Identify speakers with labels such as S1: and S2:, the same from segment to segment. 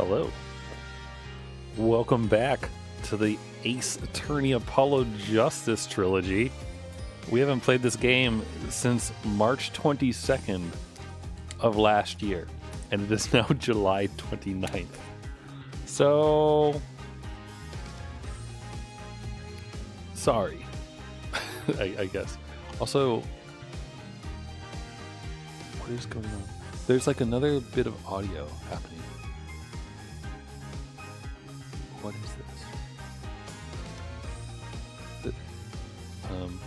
S1: Hello. Welcome back to the Ace Attorney Apollo Justice trilogy. We haven't played this game since March 22nd of last year, and it is now July 29th. So, sorry, I guess. Also, what is going on? There's like another bit of audio happening. What is this? One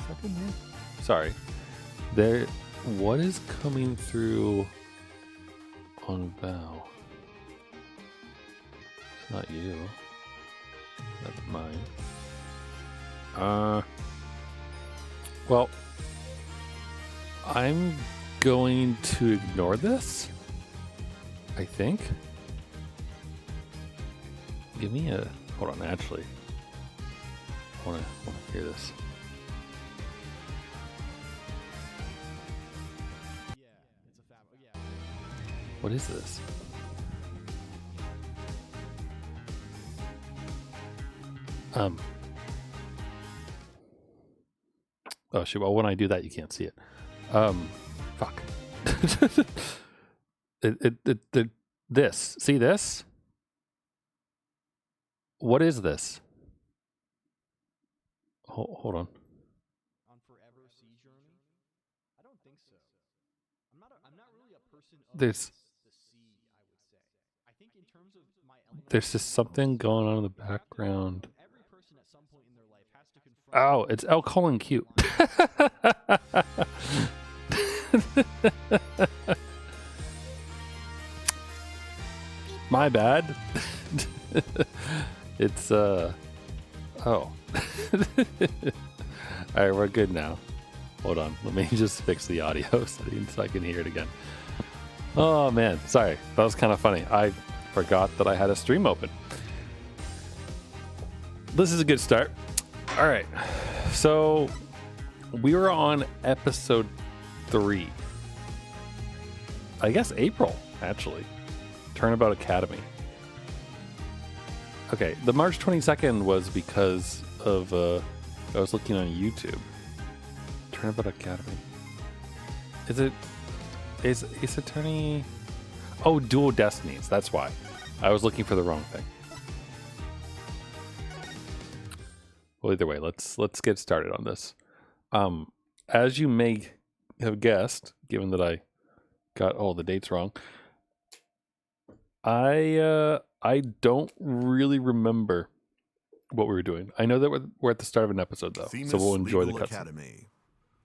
S1: second here. Sorry. What is coming through on Val? It's not you. That's mine. Well, I'm going to ignore this, I think. Give me a... Hold on, actually. I want to hear this. What is this? Oh, shoot. Well, when I do that, you can't see it. Fuck. This. See this? What is this? Hold on.
S2: On forever sea journey? I don't think so. I'm not really a person of
S1: There's
S2: the sea, I would say. I think in terms of my element,
S1: there's just something going on in the background.
S2: every person at some point in their life has to confront.
S1: Oh, it's El Colin Cute. My bad. It's oh. All right, we're good now. Hold on, let me just fix the audio so I can hear it again. Oh man, sorry, that was kind of funny. I forgot that I had a stream open. This is a good start. All right, so we were on episode 3. I guess April, actually. Turnabout Academy. Okay, the March 22nd was because of, I was looking on YouTube. Turnabout Academy. Is Ace Attorney? Oh, Duel Destinies, that's why. I was looking for the wrong thing. Well, either way, let's get started on this. As you may have guessed, given that I got all the dates wrong, I don't really remember what we were doing. I know that we're at the start of an episode, though, so we'll enjoy the cutscene.
S3: Academy,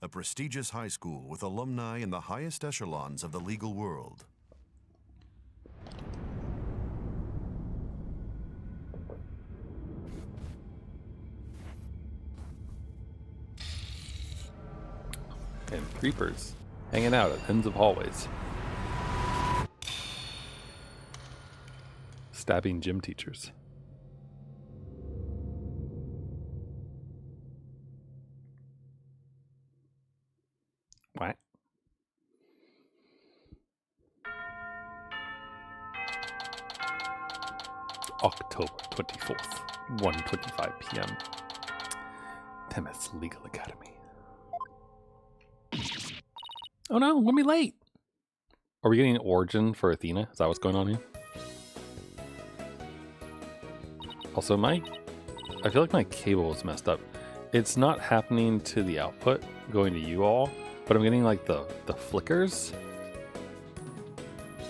S3: a prestigious high school with alumni in the highest echelons of the legal world.
S1: And creepers hanging out at ends of hallways. Stabbing gym teachers. What? October 24th, 1:25 p.m. Temeth's Legal Academy. Oh no, we're gonna be late. Are we getting an origin for Athena? Is that what's going on here? Also, I feel like my cable is messed up. It's not happening to the output going to you all, but I'm getting like the flickers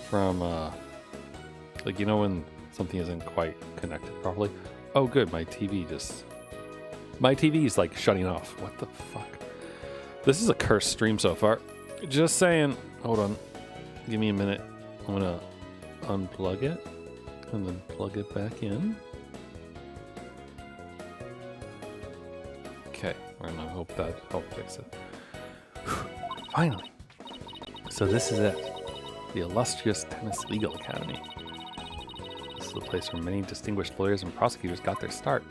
S1: from like, you know, when something isn't quite connected properly. Oh good, my TV is like shutting off. What the fuck? This is a cursed stream so far. Just saying. Hold on, give me a minute. I'm gonna unplug it and then plug it back in. Okay, we're gonna hope that helped fix it. Finally. So this is it. The illustrious Tennis Legal Academy. This is the place where many distinguished lawyers and prosecutors got their start.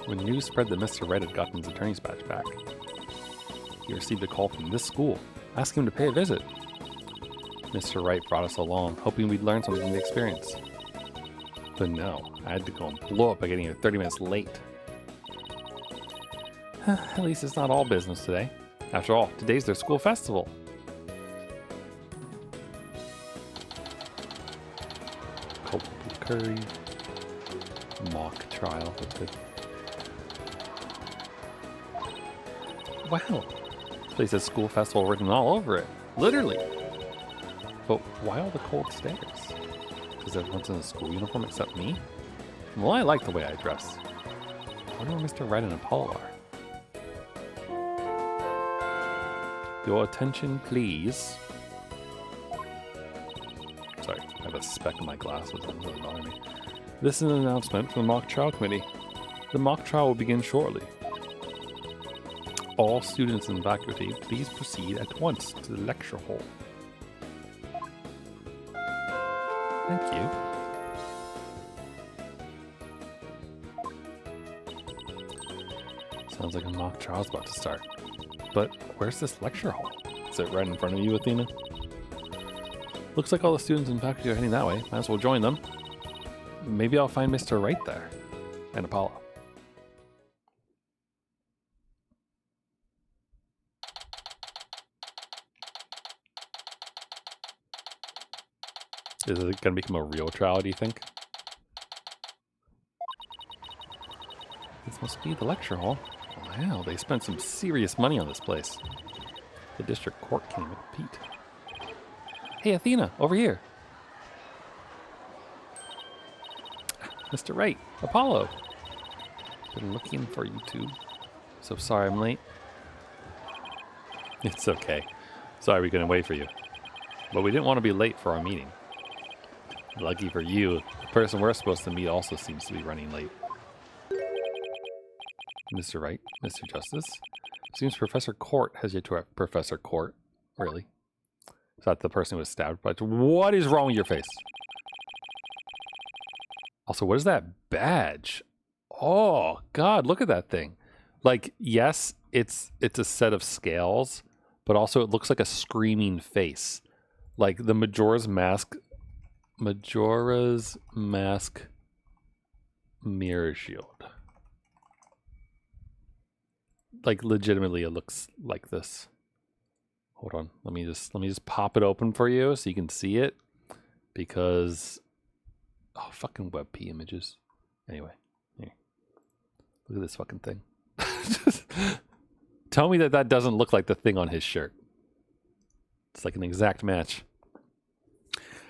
S1: When news spread that Mr. Wright had gotten his attorney's badge back, he received a call from this school, asking him to pay a visit. Mr. Wright brought us along, hoping we'd learn something from the experience. But no, I had to go and blow up by getting here 30 minutes late. At least it's not all business today. After all, today's their school festival. Culpable curry. Mock trial. Wow. This place has school festival written all over it. Literally. But why all the cold stares? Because everyone's in a school uniform except me? Well, I like the way I dress. I wonder where Mr. Wright and Apollo are. Your attention, please. Sorry, I have a speck in my glasses. That doesn't bother me. This is an announcement from the mock trial committee. The mock trial will begin shortly. All students and faculty, please proceed at once to the lecture hall. Thank you. Sounds like a mock trial's about to start. But where's this lecture hall? Is it right in front of you, Athena? Looks like all the students and faculty are heading that way. Might as well join them. Maybe I'll find Mr. Wright there. And Apollo. Is it going to become a real trial, do you think? This must be the lecture hall. Wow, they spent some serious money on this place. The district court can't even compete. Hey, Athena, over here. Mr. Wright, Apollo. Been looking for you two. So sorry I'm late. It's okay. Sorry we couldn't wait for you. But we didn't want to be late for our meeting. Lucky for you, the person we're supposed to meet also seems to be running late. Mr. Wright, Mr. Justice. Seems Professor Courte has yet to arrive. Professor Courte? Really? Is that the person who was stabbed? But what is wrong with your face? Also, what is that badge? Oh, God, look at that thing. Like, yes, it's a set of scales, but also it looks like a screaming face. Like the Majora's Mask mirror shield. Like legitimately it looks like this. Hold on, let me just pop it open for you so you can see it, because oh, fucking WebP images. Anyway, here. Look at this fucking thing. Tell me that doesn't look like the thing on his shirt. It's like an exact match.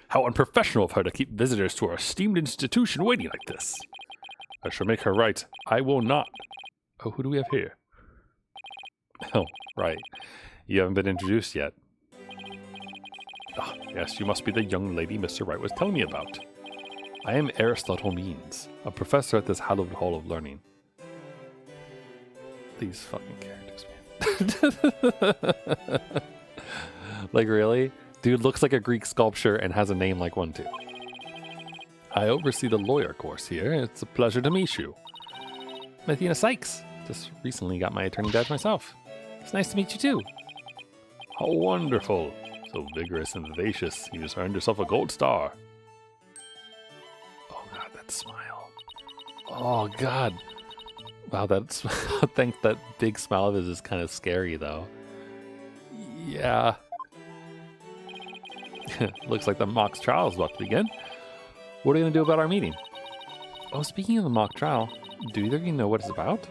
S1: How unprofessional of her to keep visitors to our esteemed institution waiting like this. I shall make her right. I will not. Oh, who do we have here? Oh, right. You haven't been introduced yet. Ah, yes, you must be the young lady Mr. Wright was telling me about. I am Aristotle Means, a professor at this hallowed hall of learning. These fucking characters, man. Like, really? Dude looks like a Greek sculpture and has a name like one, too. I oversee the lawyer course here. It's a pleasure to meet you. I'm Athena Sykes. Just recently got my attorney badge myself. It's nice to meet you, too. How wonderful. So vigorous and vivacious. You just earned yourself a gold star. Oh, God, that smile. Oh, God. Wow, that's... I think that big smile of his is kind of scary, though. Yeah. Looks like the mock trial is about to begin. What are you going to do about our meeting? Oh, speaking of the mock trial, do either of you know what it's about?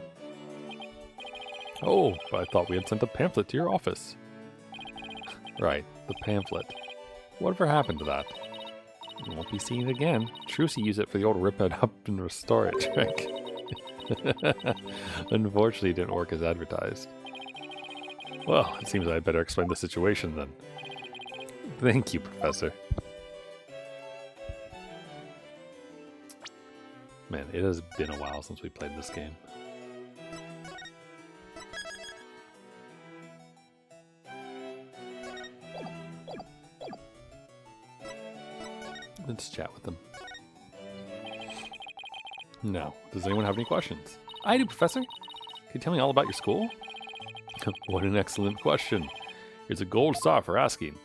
S1: Oh, but I thought we had sent a pamphlet to your office. Right, the pamphlet. Whatever happened to that? You won't be seeing it again. Trucy used it for the old rip it up and restore it trick. Unfortunately, it didn't work as advertised. Well, it seems I'd better explain the situation then. Thank you, Professor. Man, it has been a while since we played this game. Let's chat with them. Now, does anyone have any questions? I do, Professor. Can you tell me all about your school? What an excellent question. Here's a gold star for asking.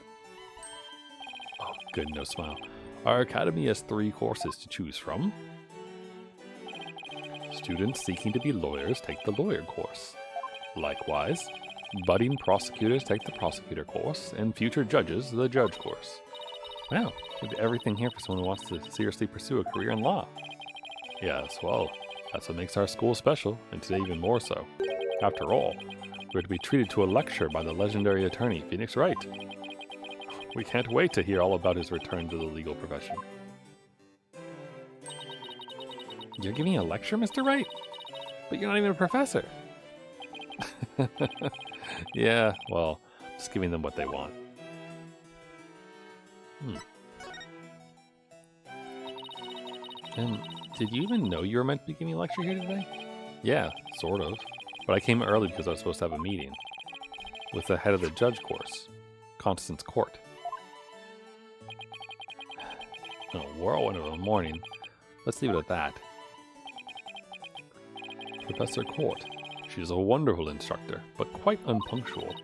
S1: Good, no smile. Our academy has 3 courses to choose from. Students seeking to be lawyers take the lawyer course. Likewise, budding prosecutors take the prosecutor course, and future judges the judge course. Wow, we have everything here for someone who wants to seriously pursue a career in law. Yes, well, that's what makes our school special, and today even more so. After all, we're to be treated to a lecture by the legendary attorney, Phoenix Wright. We can't wait to hear all about his return to the legal profession. You're giving a lecture, Mr. Wright? But you're not even a professor. Yeah, well, just giving them what they want. And did you even know you were meant to be giving a lecture here today? Yeah, sort of. But I came early because I was supposed to have a meeting with the head of the judge course, Constance Courte. A whirlwind of a morning. Let's leave it at that. Professor Courte. She's a wonderful instructor, but quite unpunctual.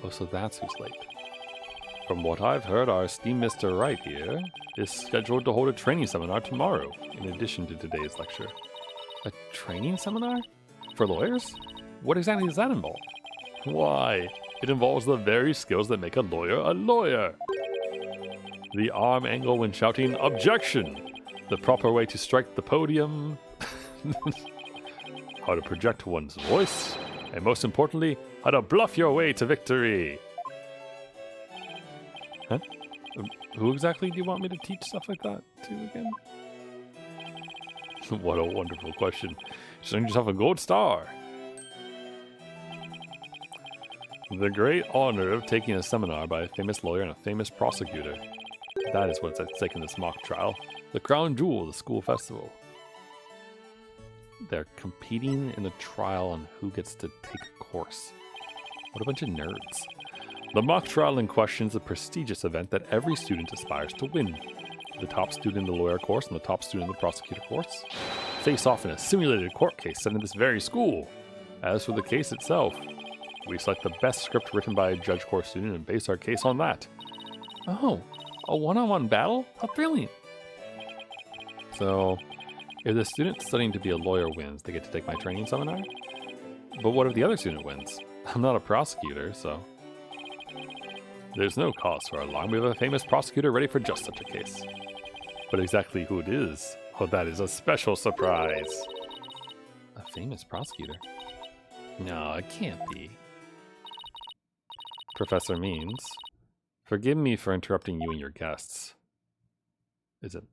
S1: Oh, so that's who's late. From what I've heard, our esteemed Mr. Wright here is scheduled to hold a training seminar tomorrow, in addition to today's lecture. A training seminar? For lawyers? What exactly does that involve? Why, it involves the very skills that make a lawyer a lawyer. The arm angle when shouting, "Objection!" The proper way to strike the podium. How to project one's voice. And most importantly, how to bluff your way to victory. Huh? Who exactly do you want me to teach stuff like that to again? What a wonderful question. Just earned yourself a gold star. The great honor of taking a seminar by a famous lawyer and a famous prosecutor. That is what's at stake in this mock trial. The crown jewel of the school festival. They're competing in a trial on who gets to take a course. What a bunch of nerds. The mock trial in question is a prestigious event that every student aspires to win. The top student in the lawyer course and the top student in the prosecutor course face off in a simulated court case set in this very school. As for the case itself, we select the best script written by a judge course student and base our case on that. Oh, a one-on-one battle? How brilliant. So, if the student studying to be a lawyer wins, they get to take my training seminar? But what if the other student wins? I'm not a prosecutor, so... There's no cause for alarm. We have a famous prosecutor ready for just such a case. But exactly who it is, oh, that is a special surprise. A famous prosecutor? No, it can't be. Professor Means, forgive me for interrupting you and your guests. Is it...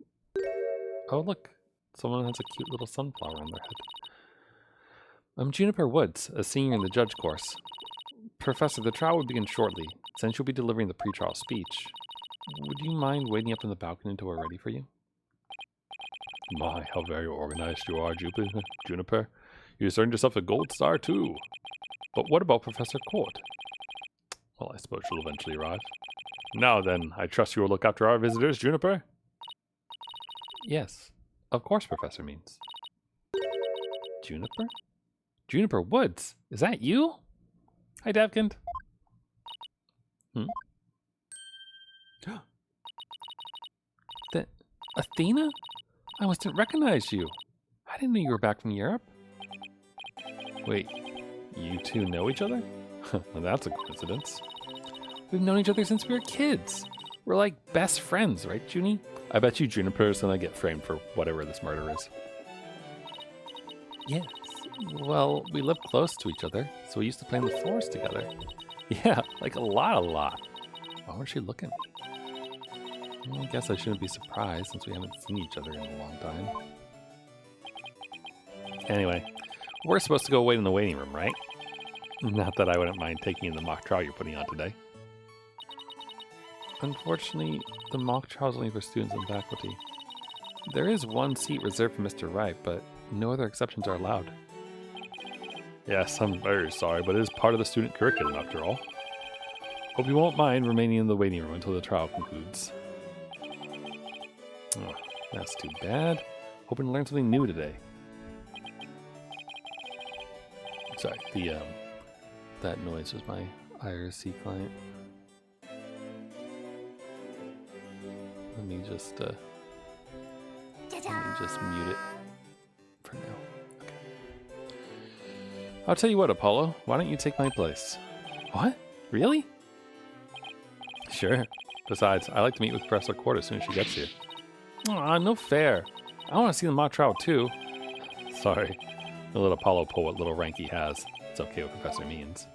S1: Oh, look. Someone has a cute little sunflower on their head. I'm Juniper Woods, a senior in the judge course. Professor, the trial will begin shortly. Since you'll be delivering the pretrial speech, would you mind waiting up in the balcony until we're ready for you? My, how very organized you are, Juniper. You just earned yourself a gold star, too. But what about Professor Courte? Well, I suppose she'll eventually arrive. Now then, I trust you will look after our visitors, Juniper? Yes. Of course, Professor Means. Juniper? Juniper Woods? Is that you? Hi, Devkind. Athena? I must have recognized you. I didn't know you were back from Europe. Wait, you two know each other? Well, that's a coincidence. We've known each other since we were kids. We're like best friends, right, Junie? I bet you Juniper's gonna get framed for whatever this murder is. Yes. Well, we live close to each other, so we used to play in the forest together. Yeah, like a lot. Why was she looking? Well, I guess I shouldn't be surprised since we haven't seen each other in a long time. Anyway, we're supposed to go wait in the waiting room, right? Not that I wouldn't mind taking in the mock trial you're putting on today. Unfortunately, the mock trial is only for students and faculty. There is one seat reserved for Mr. Wright, but no other exceptions are allowed. Yes, I'm very sorry, but it is part of the student curriculum after all. Hope you won't mind remaining in the waiting room until the trial concludes. Oh, that's too bad. Hoping to learn something new today. Sorry, that noise was my IRC client. Let me just mute it for now. Okay. I'll tell you what, Apollo. Why don't you take my place? What? Really? Sure. Besides, I like to meet with Professor Courte as soon as she gets here. Aw, no fair. I want to see the mock trial too. Sorry. I'll let Apollo pull what little rank he has. It's okay what Professor means.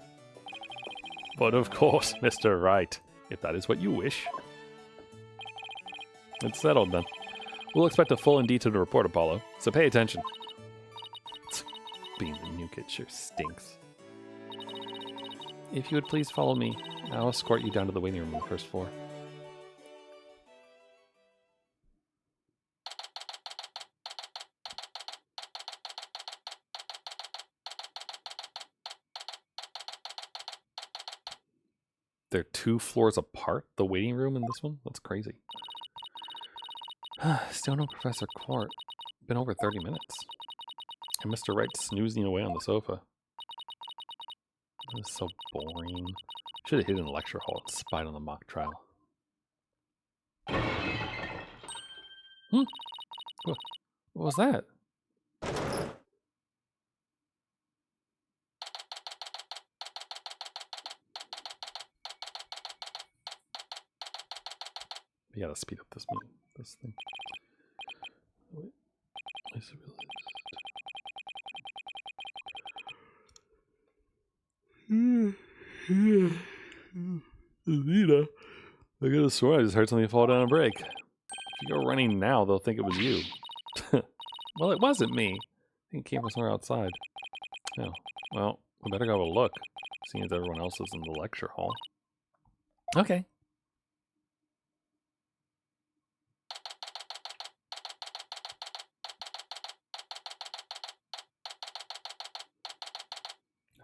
S1: But of course, Mr. Wright, if that is what you wish. It's settled then. We'll expect a full and detailed report, Apollo, so pay attention. Being the new kid sure stinks. If you would please follow me, I'll escort you down to the waiting room on the first floor. They're 2 floors apart, the waiting room in this one? That's crazy. Still no Professor Courte. Been over 30 minutes. And Mr. Wright snoozing away on the sofa. This is so boring. Should have hidden in the lecture hall and spied on the mock trial. What was that? We gotta speed up this thing. Wait, I just realized. Athena, I could have sworn I just heard something fall down and break. If you go running now, they'll think it was you. Well, it wasn't me. I think it came from somewhere outside. Oh, well, we better go have a look, seeing as everyone else is in the lecture hall. Okay.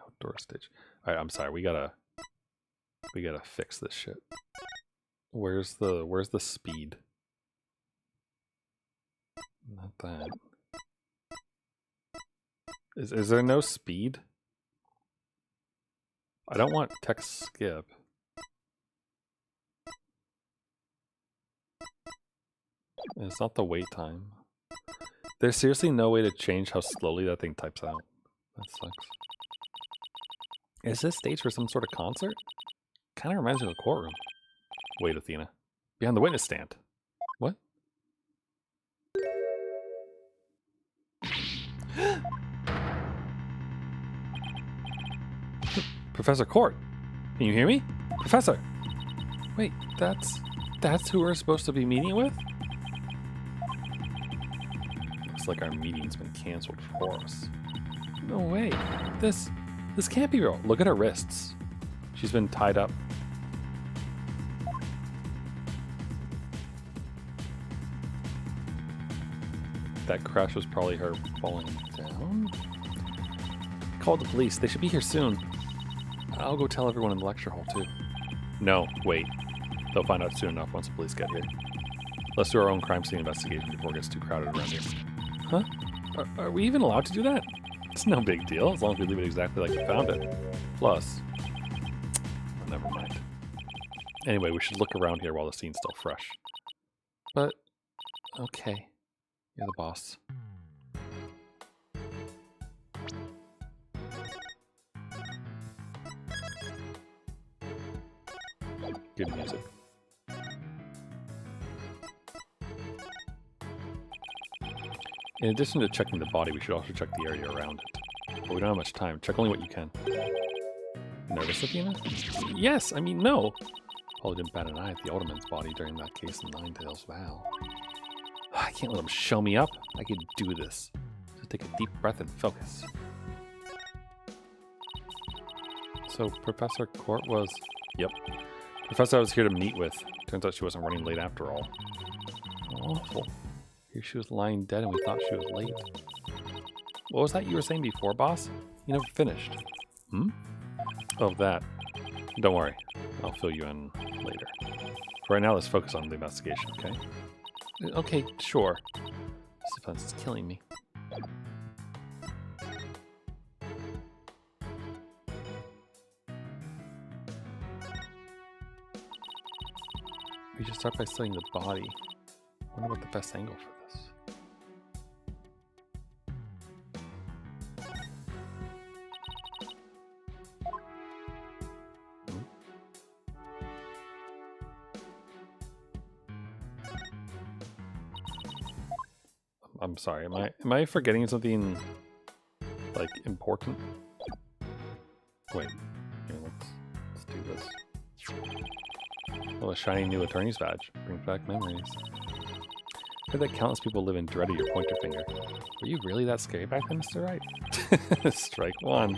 S1: Outdoor stage. Alright, I'm sorry, we gotta fix this shit. Where's the speed? Not that. Is there no speed? I don't want text skip. And it's not the wait time. There's seriously no way to change how slowly that thing types out. That sucks. Is this stage for some sort of concert? Kind of reminds me of a courtroom. Wait, Athena. Behind the witness stand. What? Professor Courte! Can you hear me? Professor! Wait, that's who we're supposed to be meeting with? Looks like our meeting's been canceled for us. No way. This can't be real. Look at her wrists. She's been tied up. That crash was probably her falling down. Call the police. They should be here soon. I'll go tell everyone in the lecture hall too. No, wait. They'll find out soon enough once the police get here. Let's do our own crime scene investigation before it gets too crowded around here. Huh? Are we even allowed to do that? It's no big deal, as long as we leave it exactly like we found it. Plus, oh, never mind. Anyway, we should look around here while the scene's still fresh. But, okay. You're the boss. Good music. In addition to checking the body, we should also check the area around it. But we don't have much time. Check only what you can. Nervous, Athena? Yes, I mean, no. Paula didn't bat an eye at the Alderman's body during that case in Ninetales Vow. I can't let him show me up. I can do this. So take a deep breath and focus. So Professor Courte was... Yep. Professor I was here to meet with. Turns out she wasn't running late after all. Awful. Here she was lying dead and we thought she was late. What was that you were saying before, boss? You never finished. Hmm? Oh, that. Don't worry. I'll fill you in later. For right now, let's focus on the investigation, okay? Okay, sure. Suspense is killing me. We should start by studying the body. Wonder what the best angle for this. I'm sorry. Am I forgetting something like important? Wait. Here, let's do this. Oh, a shiny new attorney's badge. Brings back memories. Heard that countless people live in dread of your pointer finger. Were you really that scary back then, Mr. Wright? Strike one.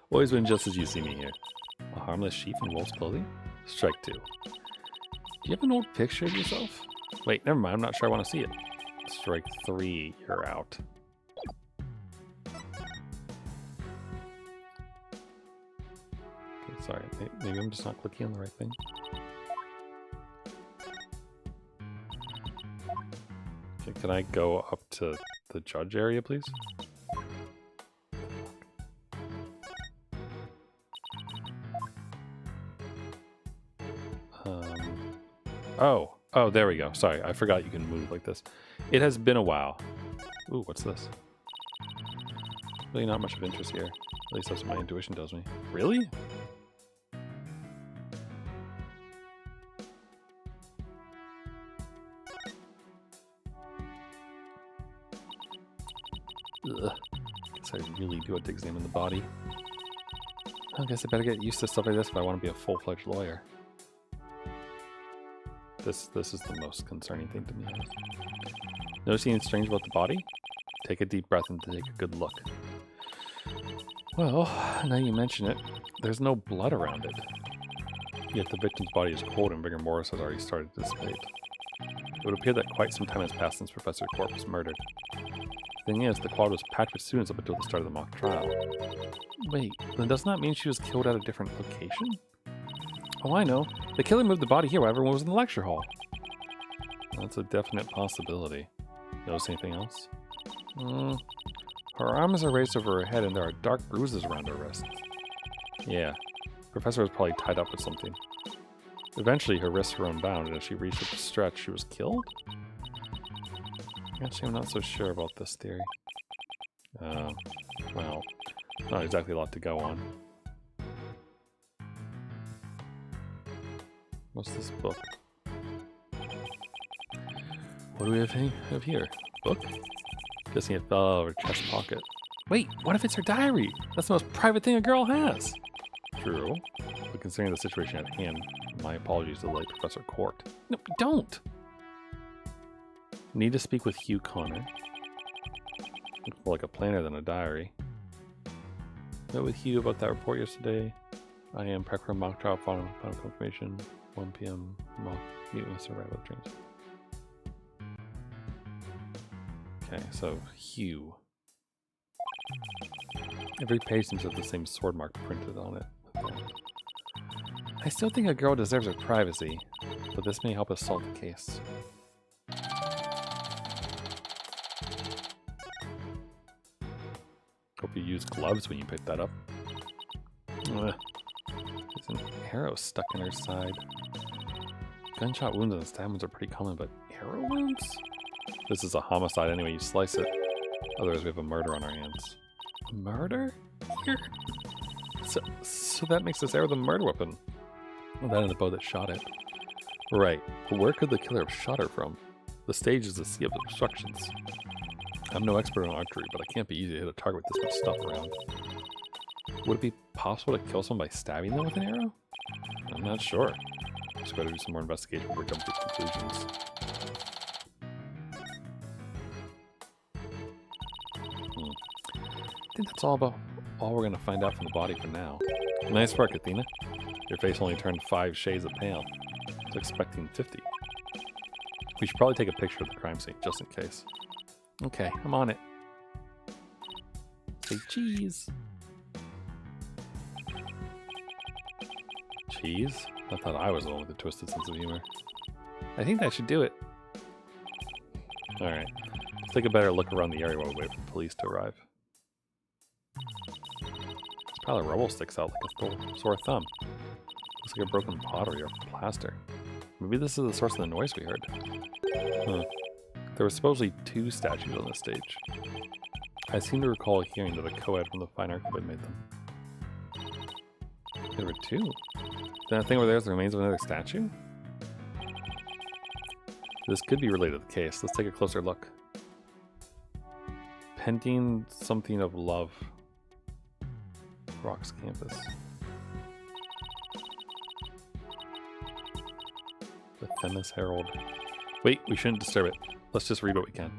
S1: Always been just as you see me here. A harmless sheep in wolf's clothing? Strike two. Do you have an old picture of yourself? Wait, never mind. I'm not sure I want to see it. Strike three. You're out. Okay, sorry. Maybe I'm just not clicking on the right thing. Okay, can I go up to the judge area, please? Oh, there we go. Sorry, I forgot you can move like this. It has been a while. Ooh, what's this? Really not much of interest here. At least that's what my intuition tells me. Really? Ugh. Guess I really do have to examine the body. I guess I better get used to stuff like this if I want to be a full-fledged lawyer. This is the most concerning thing to me. Noticing anything strange about the body? Take a deep breath and take a good look. Well, now you mention it, there's no blood around it. Yet the victim's body is cold and rigor mortis has already started to dissipate. It would appear that quite some time has passed since Professor Courte was murdered. The thing is, the quad was packed with students up until the start of the mock trial. Wait, then doesn't that mean she was killed at a different location? Oh, I know. The killer moved the body here while everyone was in the lecture hall. That's a definite possibility. Notice anything else? Her arms are raised over her head and there are dark bruises around her wrists. Yeah, Professor was probably tied up with something. Eventually her wrists were unbound and as she reached the stretch, she was killed? Actually, I'm not so sure about this theory. Well, not exactly a lot to go on. What's this book? What do we have here? Book? Guessing it fell out of her chest pocket. Wait, what if it's her diary? That's the most private thing a girl has. True, but considering the situation at hand, my apologies to the late Professor Courte. No, don't! Need to speak with Hugh Connor. Looks more like a planner than a diary. Met with Hugh about that report yesterday. I am prep for mock trial final confirmation. 1 p.m. mock meet with Sir Wright with trains. Okay, so Hugh. Every page seems to have the same sword mark printed on it. I still think a girl deserves her privacy, but this may help us solve the case. Hope you used gloves when you picked that up. There's an arrow stuck in her side. Gunshot wounds and stab wounds are pretty common, but arrow wounds? This is a homicide anyway you slice it. Otherwise we have a murder on our hands. A murder? Here? So that makes this arrow the murder weapon. Well, that and the bow that shot it. Right, but where could the killer have shot her from? The stage is a sea of obstructions. I'm no expert on archery, but it can't be easy to hit a target with this much stuff around. Would it be possible to kill someone by stabbing them with an arrow? I'm not sure. Just gotta do some more investigation before we jump to conclusions. I think that's all we're gonna find out from the body for now. Nice work, Athena. Your face only turned 5 shades of pale. I was expecting 50. We should probably take a picture of the crime scene, just in case. Okay, I'm on it. Say cheese. Cheese? I thought I was the one with a twisted sense of humor. I think that should do it. Alright, let's take a better look around the area while we wait for police to arrive. This pile of rubble sticks out like a sore thumb. Looks like a broken pottery or plaster. Maybe this is the source of the noise we heard. Huh. There were supposedly 2 statues on this stage. I seem to recall hearing that a co-ed from the Fine Art Club had made them. There were 2? Then that thing over there is the remains of another statue? This could be related to the case. Let's take a closer look. Pending something of love. Rocks campus. The Themis Herald. Wait, we shouldn't disturb it. Let's just read what we can.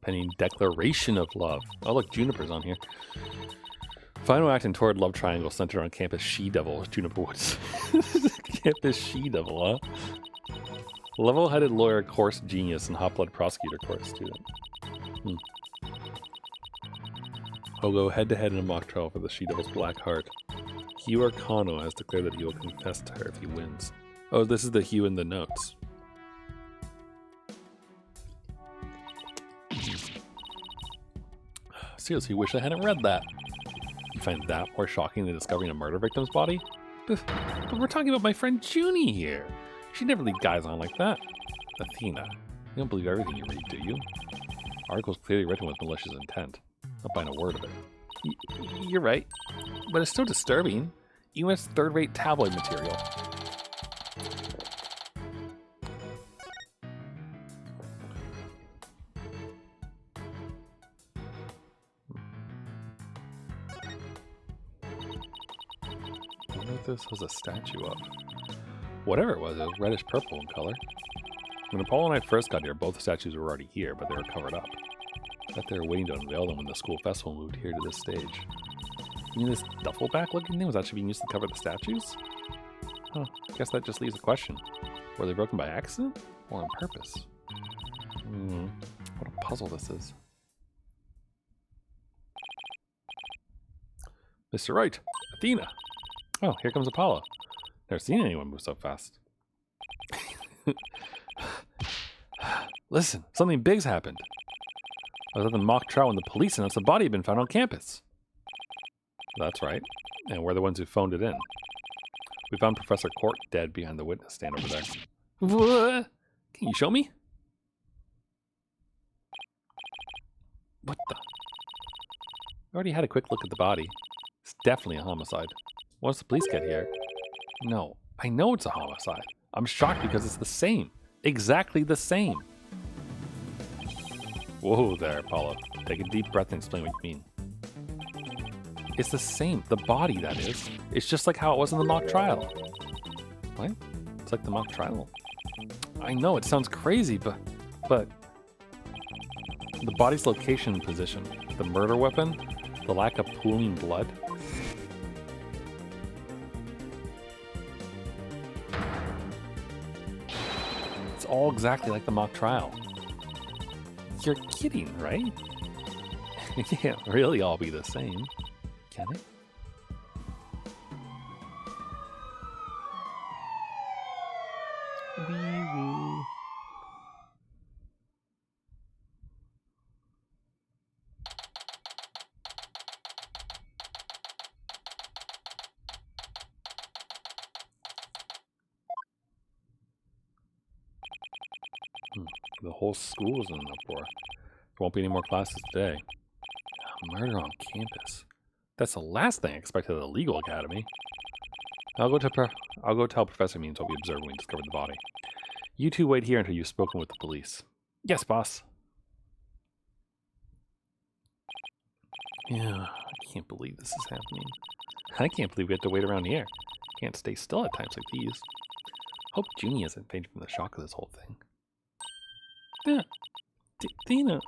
S1: Pending declaration of love. Oh look, Juniper's on here. Final act in toward love triangle centered on campus she-devil, Juniper Woods. Campus she-devil, huh? Level-headed lawyer, course genius, and hot-blood prosecutor, course student. He'll go head-to-head in a mock trial for the she-devil's black heart. Hugh Arcano has declared that he will confess to her if he wins. Oh, this is the Hugh in the notes. Seriously, wish I hadn't read that. You find that more shocking than discovering a murder victim's body? But we're talking about my friend Junie here. She'd never lead guys on like that. Athena, you don't believe everything you read, do you? Article's clearly written with malicious intent. Not buying a word of it. You're right, but it's still disturbing. Even when it's third-rate tabloid material. I wonder if this was a statue of. Whatever it was reddish-purple in color. When Apollo and I first got here, both statues were already here, but they were covered up. I thought they were waiting to unveil them when the school festival moved here to this stage. You mean this duffel bag looking thing was actually being used to cover the statues? Huh, I guess that just leaves a question. Were they broken by accident or on purpose? What a puzzle this is. Mr. Wright, Athena. Oh, here comes Apollo. Never seen anyone move so fast. Listen, something big's happened. I was at the mock trial when the police announced the body had been found on campus. That's right. And we're the ones who phoned it in. We found Professor Courte dead behind the witness stand over there. What? Can you show me? What the? I already had a quick look at the body. It's definitely a homicide. Once the police get here... No, I know it's a homicide. I'm shocked because it's the same. Exactly the same. Whoa there, Apollo. Take a deep breath and explain what you mean. It's the same. The body, that is. It's just like how it was in the mock trial. What? It's like the mock trial? I know, it sounds crazy, but... The body's location and position, the murder weapon, the lack of pooling blood. It's all exactly like the mock trial. You're kidding, right? It can't really all be the same, can it? Wee-woo. The whole school is in an uproar. There won't be any more classes today. Murder on campus. That's the last thing I expected at a legal academy. I'll go tell Professor Means what we observed when we discovered the body. You two wait here until you've spoken with the police. Yes, boss. Yeah, I can't believe this is happening. I can't believe we have to wait around here. Can't stay still at times like these. Hope Junie isn't fainting from the shock of this whole thing. Yeah, Athena.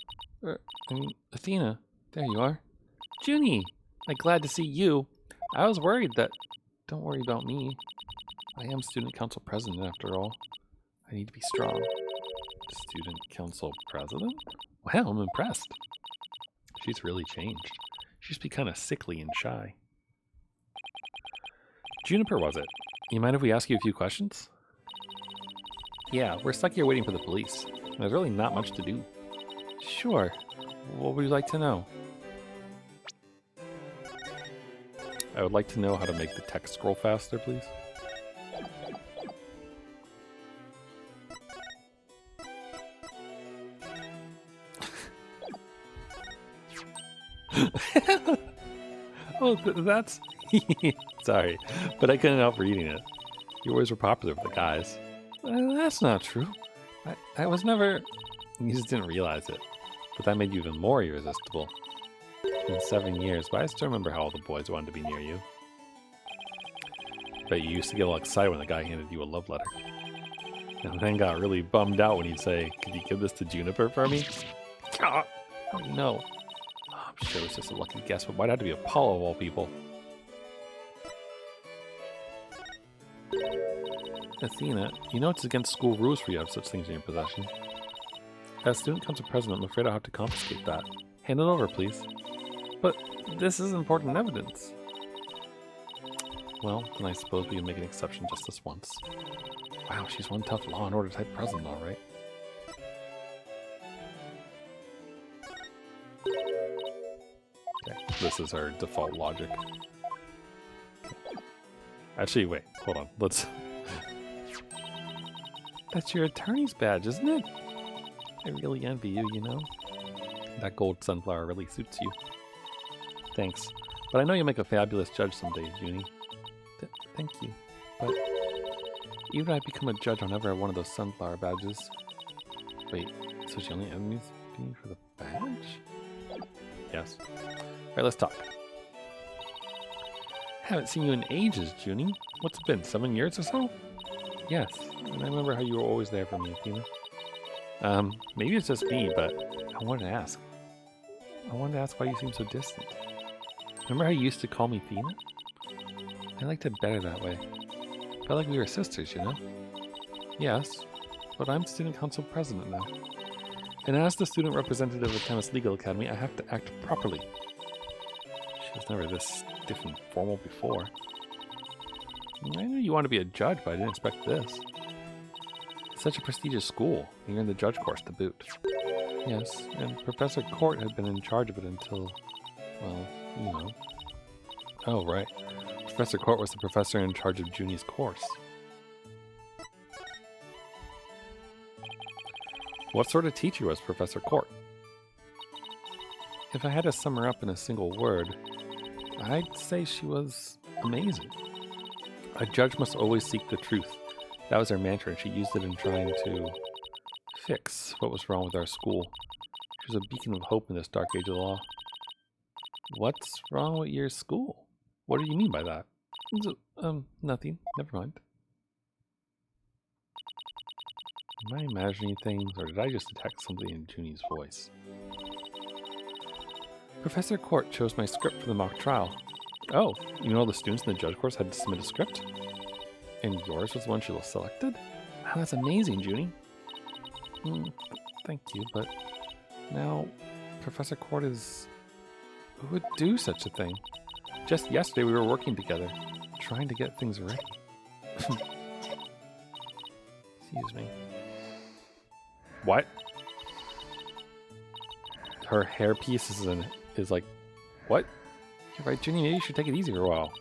S1: Athena. There you are. Junie, I'm glad to see you. I was worried that... Don't worry about me. I am student council president after all. I need to be strong. Student council president? Wow, I'm impressed. She's really changed. She used to be kind of sickly and shy. Juniper, was it? You mind if we ask you a few questions? Yeah, we're stuck here waiting for the police. There's really not much to do. Sure. What would you like to know? I would like to know how to make the text scroll faster, please. Oh, that's... Sorry, but I couldn't help reading it. You always were popular with the guys. That's not true. I was never... You just didn't realize it. But that made you even more irresistible. It's been 7 years, but I still remember how all the boys wanted to be near you. But you used to get all excited when the guy handed you a love letter. And then got really bummed out when he'd say, "Could you give this to Juniper for me?" How do you know? Oh, I'm sure it was just a lucky guess, but why'd it have to be Apollo of all people? Athena, you know it's against school rules for you to have such things in your possession. As student council president, I'm afraid I'll have to confiscate that. Hand it over, please. But this is important evidence. Well, then I suppose we can make an exception just this once. Wow, she's one tough law and order type president, all right. Okay, this is our default logic. Actually, wait, hold on. Let's... That's your attorney's badge, isn't it? I really envy you, you know? That gold sunflower really suits you. Thanks. But I know you'll make a fabulous judge someday, Junie. Thank you. But even if I become a judge, I'll never have one of those sunflower badges. Wait, so she only enemies me for the badge? Yes. Alright, let's talk. Haven't seen you in ages, Junie. What's it been, 7 years or so? Yes, and I remember how you were always there for me, Athena. Maybe it's just me, but I wanted to ask. Why you seem so distant. Remember how you used to call me Athena? I liked it better that way. Felt like we were sisters, you know? Yes, but I'm student council president now. And as the student representative of Tennis Legal Academy, I have to act properly. She was never this stiff and formal before. I knew you wanted to be a judge, but I didn't expect this. It's such a prestigious school, and you're in the judge course to boot. Yes, and Professor Courte had been in charge of it until, well, you know. Oh, right. Professor Courte was the professor in charge of Junie's course. What sort of teacher was Professor Courte? If I had to sum her up in a single word, I'd say she was amazing. A judge must always seek the truth. That was her mantra, and she used it in trying to fix what was wrong with our school. She was a beacon of hope in this dark age of the law. What's wrong with your school? What do you mean by that? Nothing. Never mind. Am I imagining things, or did I just detect something in Junie's voice? Professor Courte chose my script for the mock trial. Oh, you know all the students in the judge course had to submit a script? And yours was the one she was selected? Wow, that's amazing, Junie. Thank you, but now Professor Courte is... Who would do such a thing? Just yesterday we were working together, trying to get things right. Excuse me. What? Her hairpiece is like... What? You're right, Junie, maybe you should take it easy for a while.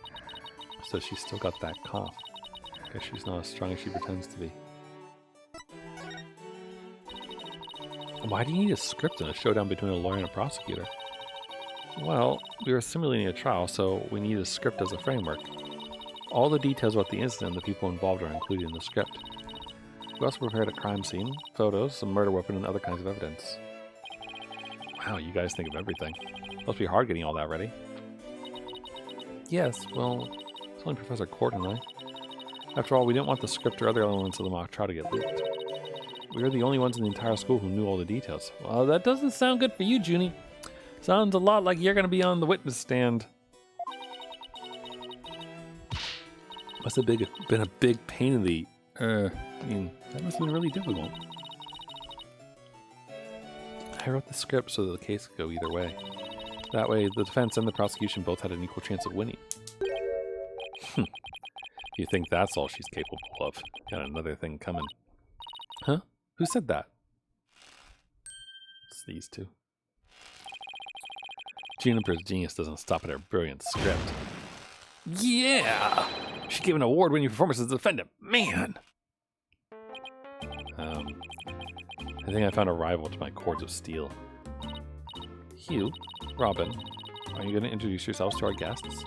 S1: So she's still got that cough. Guess she's not as strong as she pretends to be. Why do you need a script in a showdown between a lawyer and a prosecutor? Well, we were simulating a trial, so we need a script as a framework. All the details about the incident and the people involved are included in the script. We also prepared a crime scene, photos, a murder weapon, and other kinds of evidence. Wow, you guys think of everything. Must be hard getting all that ready. Yes, well, it's only Professor Courte and I. After all, we didn't want the script or other elements of the mock trial to get leaked. We were the only ones in the entire school who knew all the details. Well, that doesn't sound good for you, Junie. Sounds a lot like you're going to be on the witness stand. Must have been a big pain in the... that must have been really difficult. I wrote the script so that the case could go either way. That way, the defense and the prosecution both had an equal chance of winning. You think that's all she's capable of? Got another thing coming. Huh? Who said that? It's these two. Juniper's genius doesn't stop at her brilliant script. Yeah! She gave an award-winning performance as a defendant. Man! I think I found a rival to my cords of steel. Hugh, Robin, Are you going to introduce yourselves to our guests?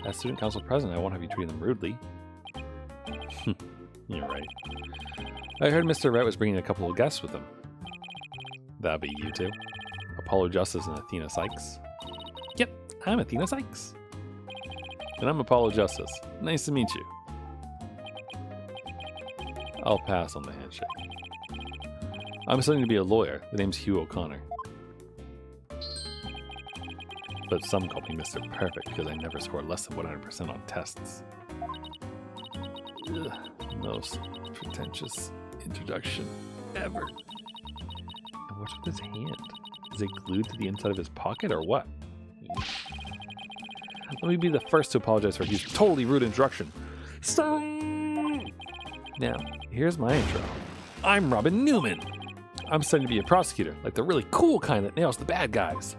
S1: As student council president, I won't have you treating them rudely. You're right. I heard Mr. Wright was bringing a couple of guests with him. That'll be you two. Apollo Justice and Athena Sykes. Yep, I'm Athena Sykes. And I'm Apollo Justice. Nice to meet you. I'll pass on the handshake. I'm studying to be a lawyer. The name's Hugh O'Connor. But some call me Mr. Perfect because I never score less than 100% on tests. Ugh, most pretentious introduction ever. And what's with his hand? Is it glued to the inside of his pocket or what? Let me be the first to apologize for his totally rude introduction. Stop! Now, here's my intro. I'm Robin Newman. I'm studying to be a prosecutor, like the really cool kind that nails the bad guys.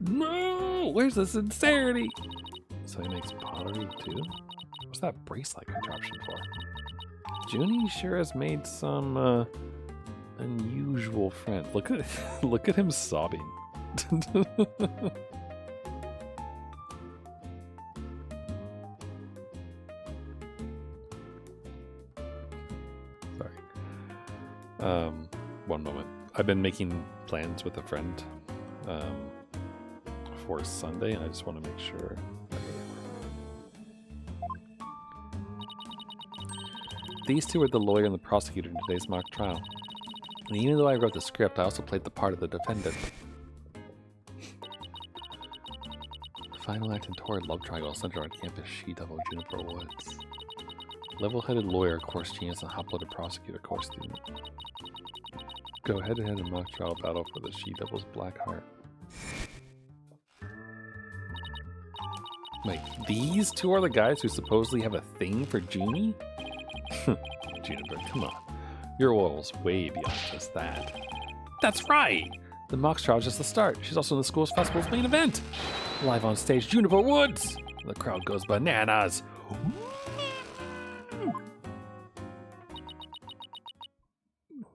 S1: No! Where's the sincerity? So he makes pottery too? What's that bracelet contraption for? Junie sure has made some unusual friends. Look at him sobbing. Sorry. One moment. I've been making plans with a friend for Sunday, and I just want to make sure. These two are the lawyer and the prosecutor in today's mock trial. And even though I wrote the script, I also played the part of the defendant. The final act in torrid love triangle centered on campus She-Devil Juniper Woods. Level-headed lawyer, course genius, and hot-blooded prosecutor, course student. Go head-to-head in mock trial battle for the She-Devil's black heart. Wait, these two are the guys who supposedly have a thing for Junie? Juniper, come on. Your oil's way beyond just that. That's right! The mock trial is just the start. She's also in the school's festival's main event. Live on stage, Juniper Woods! The crowd goes bananas.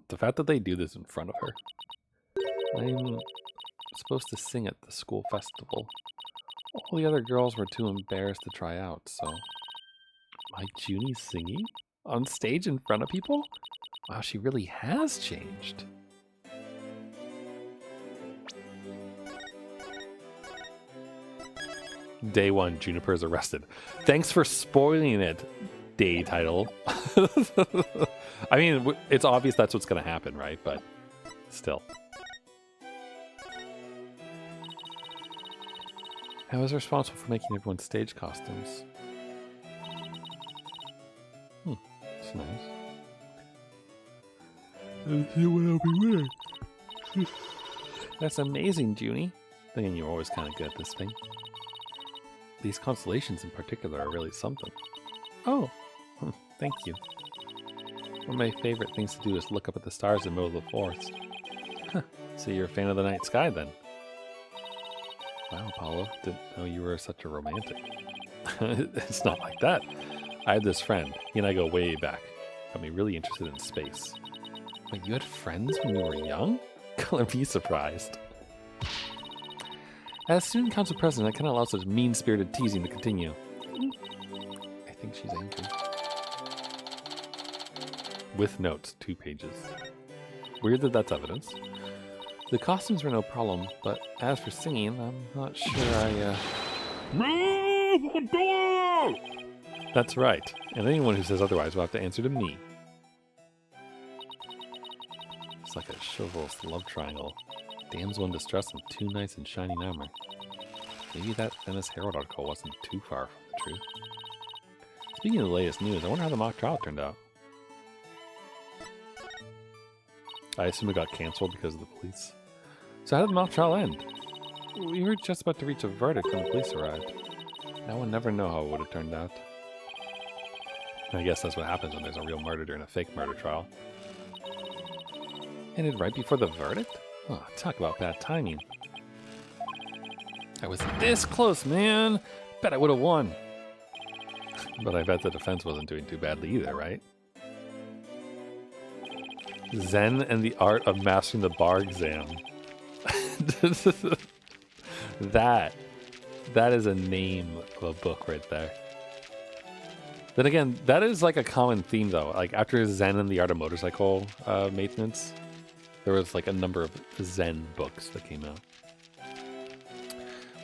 S1: The fact that they do this in front of her. I'm supposed to sing at the school festival. All the other girls were too embarrassed to try out, so... My Junie singing? On stage in front of people? Wow, she really has changed. Day 1, Juniper is arrested. Thanks for spoiling it, day title. I mean, it's obvious that's what's going to happen, right? But still. I was responsible for making everyone's stage costumes. That's nice. Let's see what I'll be wearing. That's amazing, Junie. Thinking you're always kind of good at this thing. These constellations in particular are really something. Oh, thank you. One of my favorite things to do is look up at the stars in the middle of the forest. Huh. So you're a fan of the night sky then? Wow, Apollo, didn't know you were such a romantic. It's not like that. I had this friend. He and I go way back. Got me really interested in space. Wait, you had friends when you were young? Gonna be surprised. As student council president, I cannot allow such mean-spirited teasing to continue. I think she's angry. With notes, 2 pages. Weird that that's evidence. The costumes were no problem, but as for singing, I'm not sure That's right, and anyone who says otherwise will have to answer to me. It's like a chivalrous love triangle. Damsel in distress and 2 knights in shining armor. Maybe that Venice Herald article wasn't too far from the truth. Speaking of the latest news, I wonder how the mock trial turned out. I assume it got cancelled because of the police. So how did the mock trial end? We were just about to reach a verdict when the police arrived. Now we'll never know how it would have turned out. I guess that's what happens when there's a real murder during a fake murder trial. Ended right before the verdict? Oh, talk about bad timing. I was this close, man! Bet I would have won. But I bet the defense wasn't doing too badly either, right? Zen and the art of mastering the bar exam. That is a name of a book right there. Then again, that is like a common theme though. Like after Zen and the Art of Motorcycle maintenance, there was like a number of Zen books that came out.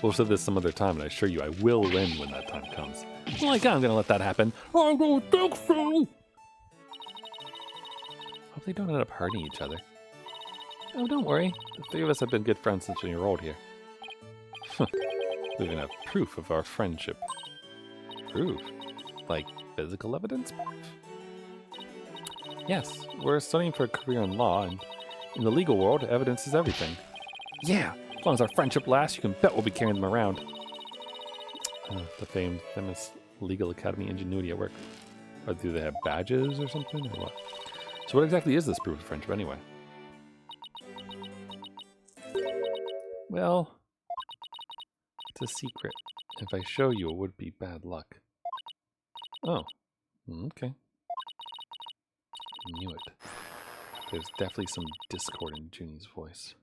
S1: We'll say this some other time, and I assure you I will win when that time comes. Like, I'm gonna let that happen. I don't think so! Hope they don't end up hurting each other. Oh, don't worry. The three of us have been good friends since we enrolled here. We even have proof of our friendship. Proof? Like physical evidence? Yes, we're studying for a career in law, and in the legal world, evidence is everything. Yeah, as long as our friendship lasts, you can bet we'll be carrying them around. The famous Legal Academy ingenuity at work. Or do they have badges or something, or what? So what exactly is this proof of friendship anyway? Well, it's a secret. If I show you, it would be bad luck. Oh, okay. I knew it. There's definitely some discord in Junie's voice.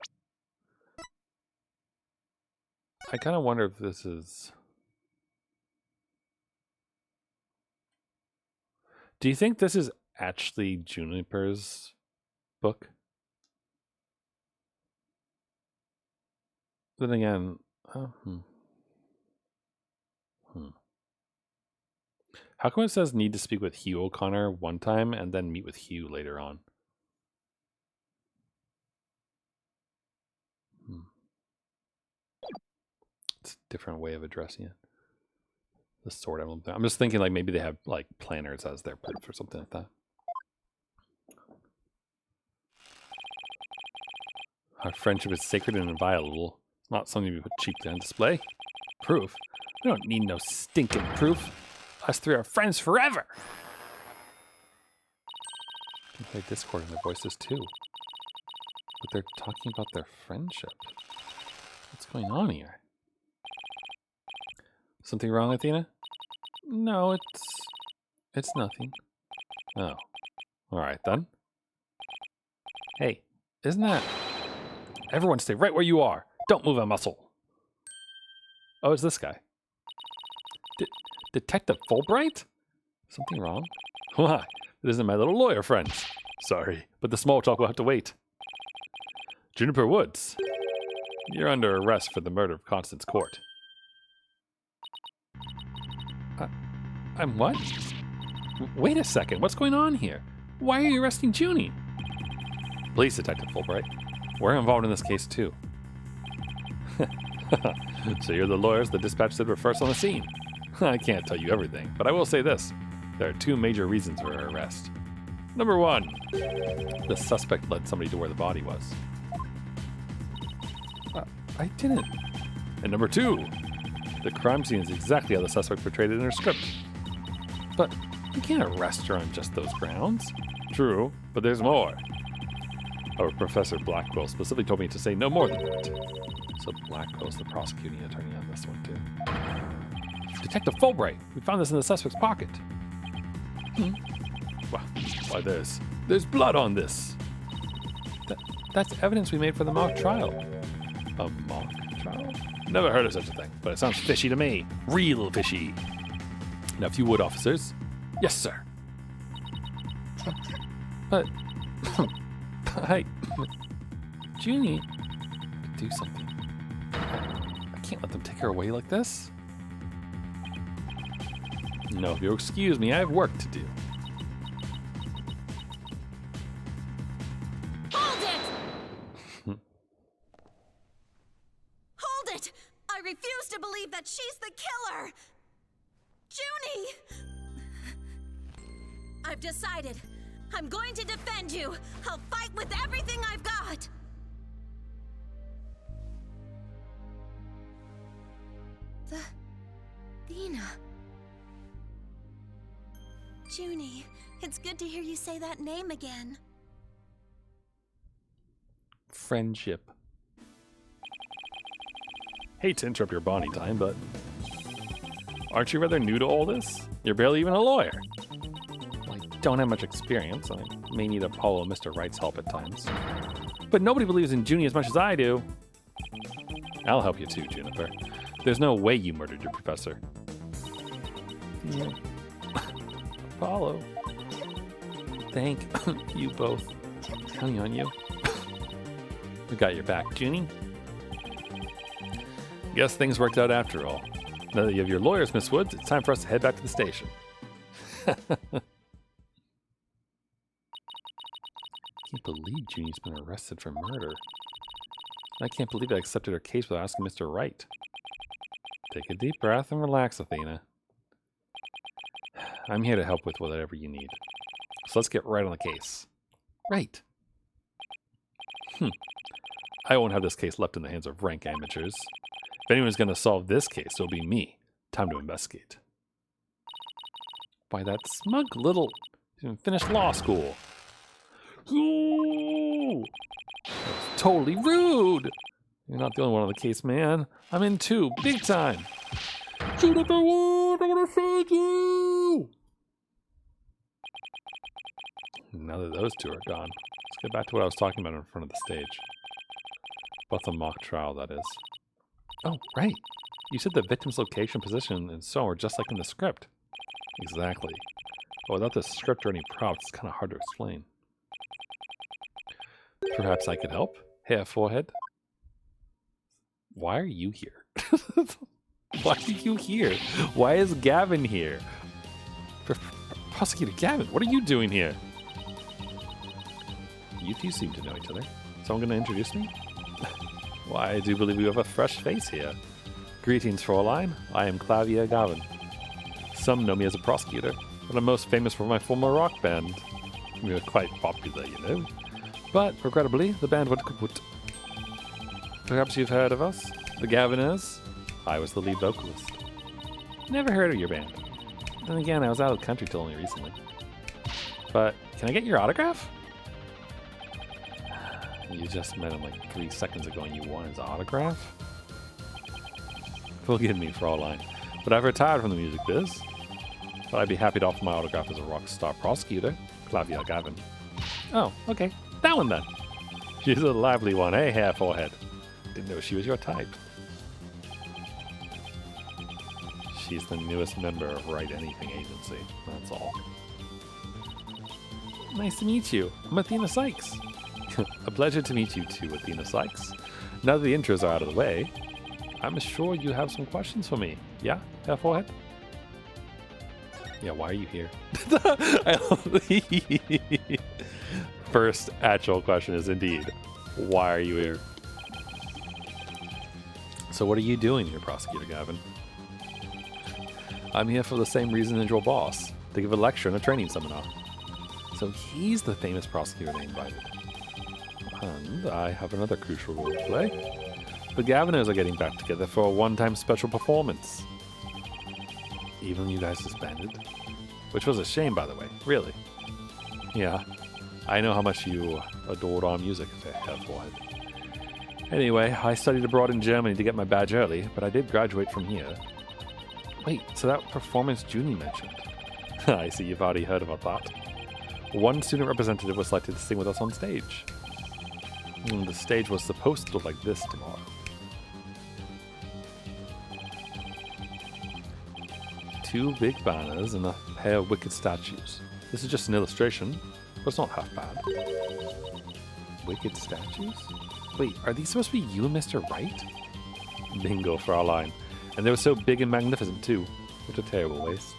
S1: I kind of wonder if this is... Do you think this is actually Juniper's book? Then again, how come it says need to speak with Hugh O'Connor one time and then meet with Hugh later on? It's a different way of addressing it. The sword emblem thing. I'm just thinking like maybe they have like planners as their proof or something like that. Our friendship is sacred and inviolable. It's not something we put cheaply on display. Proof? We don't need no stinking proof. Us three are friends forever. You can play Discord in their voices too. But they're talking about their friendship. What's going on here? Something wrong, Athena? No, it's nothing. Oh. Alright then. Hey, isn't that... Everyone stay right where you are. Don't move a muscle. Oh, it's this guy. Detective Fulbright? Something wrong? Why? It isn't my little lawyer friend. Sorry, but the small talk will have to wait. Juniper Woods. You're under arrest for the murder of Constance Courte. I'm what? Wait a second, what's going on here? Why are you arresting Junie? Please, Detective Fulbright. We're involved in this case too. So you're the lawyers the dispatch said were first on the scene. I can't tell you everything, but I will say this. There are two major reasons for her arrest. Number one, the suspect led somebody to where the body was. I didn't. And number two, the crime scene is exactly how the suspect portrayed it in her script. But you can't arrest her on just those grounds. True, but there's more. Our Professor Blackwell specifically told me to say no more than that. So Blackwell's the prosecuting attorney on this one too. Detective Fulbright, we found this in the suspect's pocket. Why there's blood on this. That's evidence we made for the mock trial. A mock trial? Never heard of such a thing, but it sounds fishy to me. Real fishy. Now, if you would, officers. Yes, sir. But... Junie could do something. I can't let them take her away like this. No, if you'll excuse me, I have work to do.
S4: Hold it! Hold it! I refuse to believe that she's the killer! Junie! I've decided. I'm going to defend you. I'll fight with everything I've got. Athena. Junie, it's good to hear you say that name again.
S1: Friendship. Hate to interrupt your bonding time, but... Aren't you rather new to all this? You're barely even a lawyer. I don't have much experience. I may need to follow Mr. Wright's help at times. But nobody believes in Junie as much as I do. I'll help you too, Juniper. There's no way you murdered your professor. Yeah. Apollo. Thank you both. Counting on you. We got your back, Junie. Guess things worked out after all. Now that you have your lawyers, Miss Woods, it's time for us to head back to the station. Can't believe Junie's been arrested for murder. I can't believe I accepted her case without asking Mr. Wright. Take a deep breath and relax, Athena. I'm here to help with whatever you need. So let's get right on the case. Right. I won't have this case left in the hands of rank amateurs. If anyone's going to solve this case, it'll be me. Time to investigate. Why, that smug little... Didn't finish law school. Ooh! That's totally rude! You're not the only one on the case, man. I'm in too, big time. Juniper Wood, I want to thank you! Now that those two are gone, let's get back to what I was talking about in front of the stage. About the mock trial, that is. Oh, right. You said the victim's location, position, and so on were just like in the script. Exactly. But without the script or any props, it's kind of hard to explain. Perhaps I could help? Hair, forehead? Why are you here? Why are you here? Why is Gavin here? Prosecutor Gavin, what are you doing here? You two seem to know each other. Someone going to introduce me? Why, I do believe we have a fresh face here. Greetings, Fraulein. I am Clavia Gavin. Some know me as a prosecutor, but I'm most famous for my former rock band. We were quite popular, you know. But, regrettably, the band went kaput. Perhaps you've heard of us? The Gaviners? I was the lead vocalist. Never heard of your band. Then again, I was out of the country till only recently. But, can I get your autograph? You just met him like 3 seconds ago and you want his autograph? Forgive me, Fraulein, but I've retired from the music biz. But I'd be happy to offer my autograph as a rock star prosecutor, Clavia Gavin. Oh, okay. That one then. She's a lively one, eh, hair, forehead? Didn't know she was your type. She's the newest member of Wright Anything Agency, that's all. Nice to meet you. I'm Athena Sykes. A pleasure to meet you too, Athena Sykes. Now that the intros are out of the way, I'm sure you have some questions for me. Yeah? Hair, forehead? Yeah, why are you here? First actual question is indeed, why are you here? So what are you doing here, Prosecutor Gavin? I'm here for the same reason as your boss, to give a lecture and a training seminar. So he's the famous prosecutor they invited. And I have another crucial role to play. The Gaviners are getting back together for a one-time special performance. Even you guys disbanded? Which was a shame, by the way. Really. Yeah. I know how much you adored our music, hair, forehead. Anyway, I studied abroad in Germany to get my badge early, but I did graduate from here. Wait, so that performance Junie mentioned. I see you've already heard about that. One student representative was selected to sing with us on stage. The stage was supposed to look like this tomorrow. Two big banners and a pair of wicked statues. This is just an illustration, but it's not half bad. Wicked statues? Wait, are these supposed to be you and Mr. Wright? Bingo, Fraulein. And they were so big and magnificent too. What a terrible waste.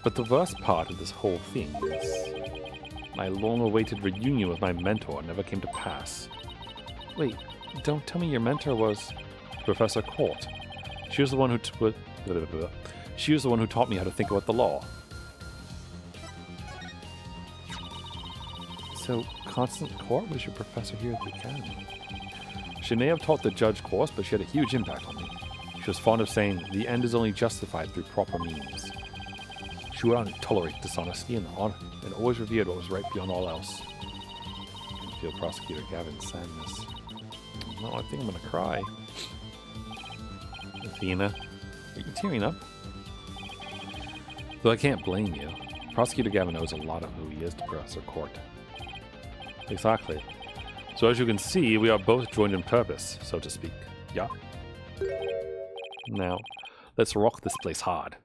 S1: But the worst part of this whole thing is my long-awaited reunion with my mentor never came to pass. Wait, don't tell me your mentor was Professor Courte. She was the one who taught me how to think about the law. So, Constance Courte was your professor here at the academy. She may have taught the judge course, but she had a huge impact on me. She was fond of saying, the end is only justified through proper means. She would not tolerate dishonesty and always revered what was right beyond all else. I can feel Prosecutor Gavin's sadness. No, I think I'm gonna cry. Athena, are you tearing up? Though I can't blame you. Prosecutor Gavin knows a lot of who he is to Professor Courte. Exactly. So as you can see, we are both joined in purpose, so to speak. Yeah. Now, let's rock this place hard.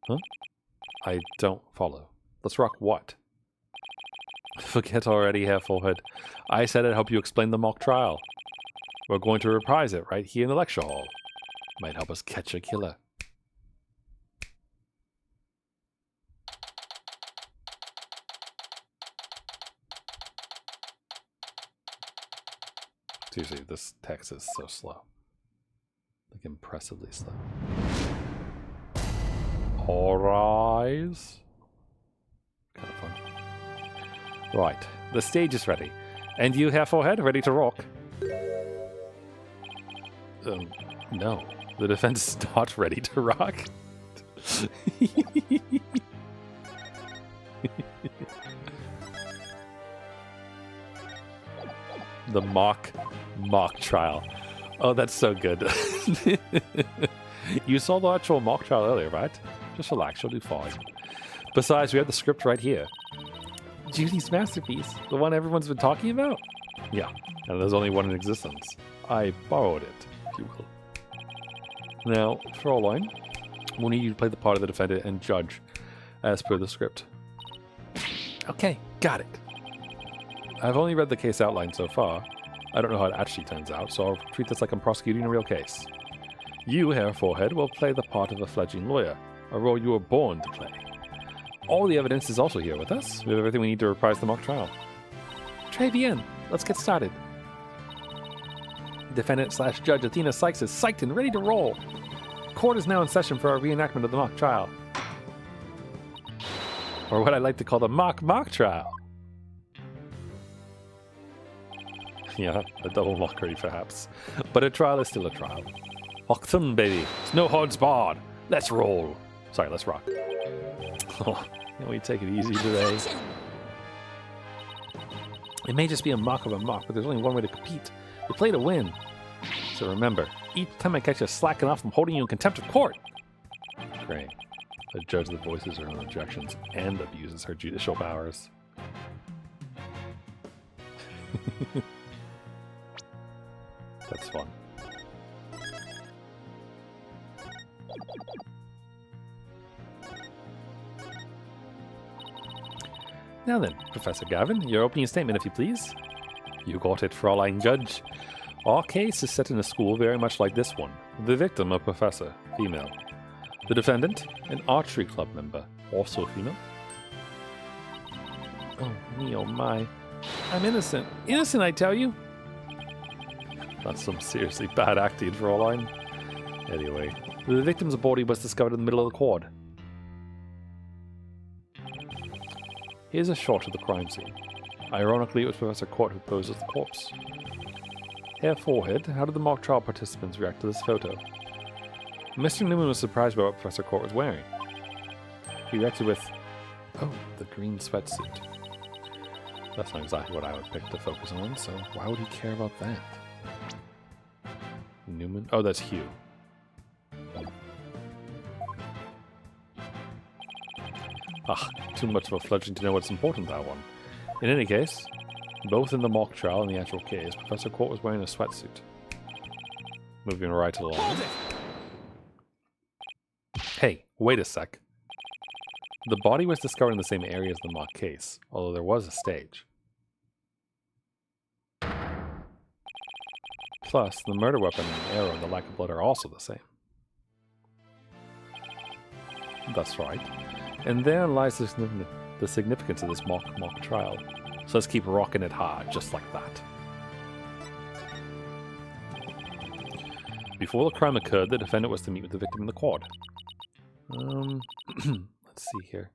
S1: Huh? I don't follow. Let's rock what? Forget already, Hair Forehead. I said I'd help you explain the mock trial. We're going to reprise it right here in the lecture hall. Might help us catch a killer. Seriously, this text is so slow. Like, impressively slow. All rise. Kind of fun. Right, the stage is ready. And you, Hair Forehead, ready to rock? No. The defense is not ready to rock. The mock trial. Oh, that's so good. You saw the actual mock trial earlier, right? Just relax, you'll do fine. Besides, we have the script right here. Judy's masterpiece, the one everyone's been talking about? Yeah, and there's only one in existence. I borrowed it, if you will. Now, Fraulein, we'll need you to play the part of the defendant and judge, as per the script. Okay, got it. I've only read the case outline so far. I don't know how it actually turns out, so I'll treat this like I'm prosecuting a real case. You, Hair Forehead, will play the part of a fledgling lawyer, a role you were born to play. All the evidence is also here with us. We have everything we need to reprise the mock trial. Très bien. Let's get started. Defendant/Judge Athena Sykes is psyched and ready to roll. Court is now in session for our reenactment of the mock trial. Or what I like to call the mock trial. Yeah, a double mockery perhaps. But a trial is still a trial. Octum, baby. It's no holds barred. Let's roll. Sorry, let's rock. Oh, can we take it easy today? It may just be a mock of a mock, but there's only one way to compete. You play to win. So remember, each time I catch you slacking off, I'm holding you in contempt of court. Great. The judge that voices her own objections and abuses her judicial powers. That's fun. Now then, Professor Gavin, your opening statement, if you please. You got it, Fraulein Judge. Our case is set in a school very much like this one. The victim, a professor, female. The defendant, an archery club member, also female. Oh, me, oh my. I'm innocent. Innocent, I tell you. That's some seriously bad acting, Fraulein. Anyway, the victim's body was discovered in the middle of the quad. Here's a shot of the crime scene. Ironically, it was Professor Courte who posed as the corpse. Hair Forehead, how did the mock trial participants react to this photo? Mr. Newman was surprised by what Professor Courte was wearing. He reacted with, oh, the green sweatsuit. That's not exactly what I would pick to focus on, so why would he care about that? Newman? Oh, that's Hugh. Ah, too much of a fledgling to know what's important, that one. In any case, both in the mock trial and the actual case, Professor Courte was wearing a sweatsuit. Moving right along. Hey, wait a sec. The body was discovered in the same area as the mock case, although there was a stage. Plus, the murder weapon and the arrow and the lack of blood are also the same. That's right. And therein lies the significance of this mock trial. So let's keep rocking it hard, just like that. Before the crime occurred, the defendant was to meet with the victim in the quad. Let's see here.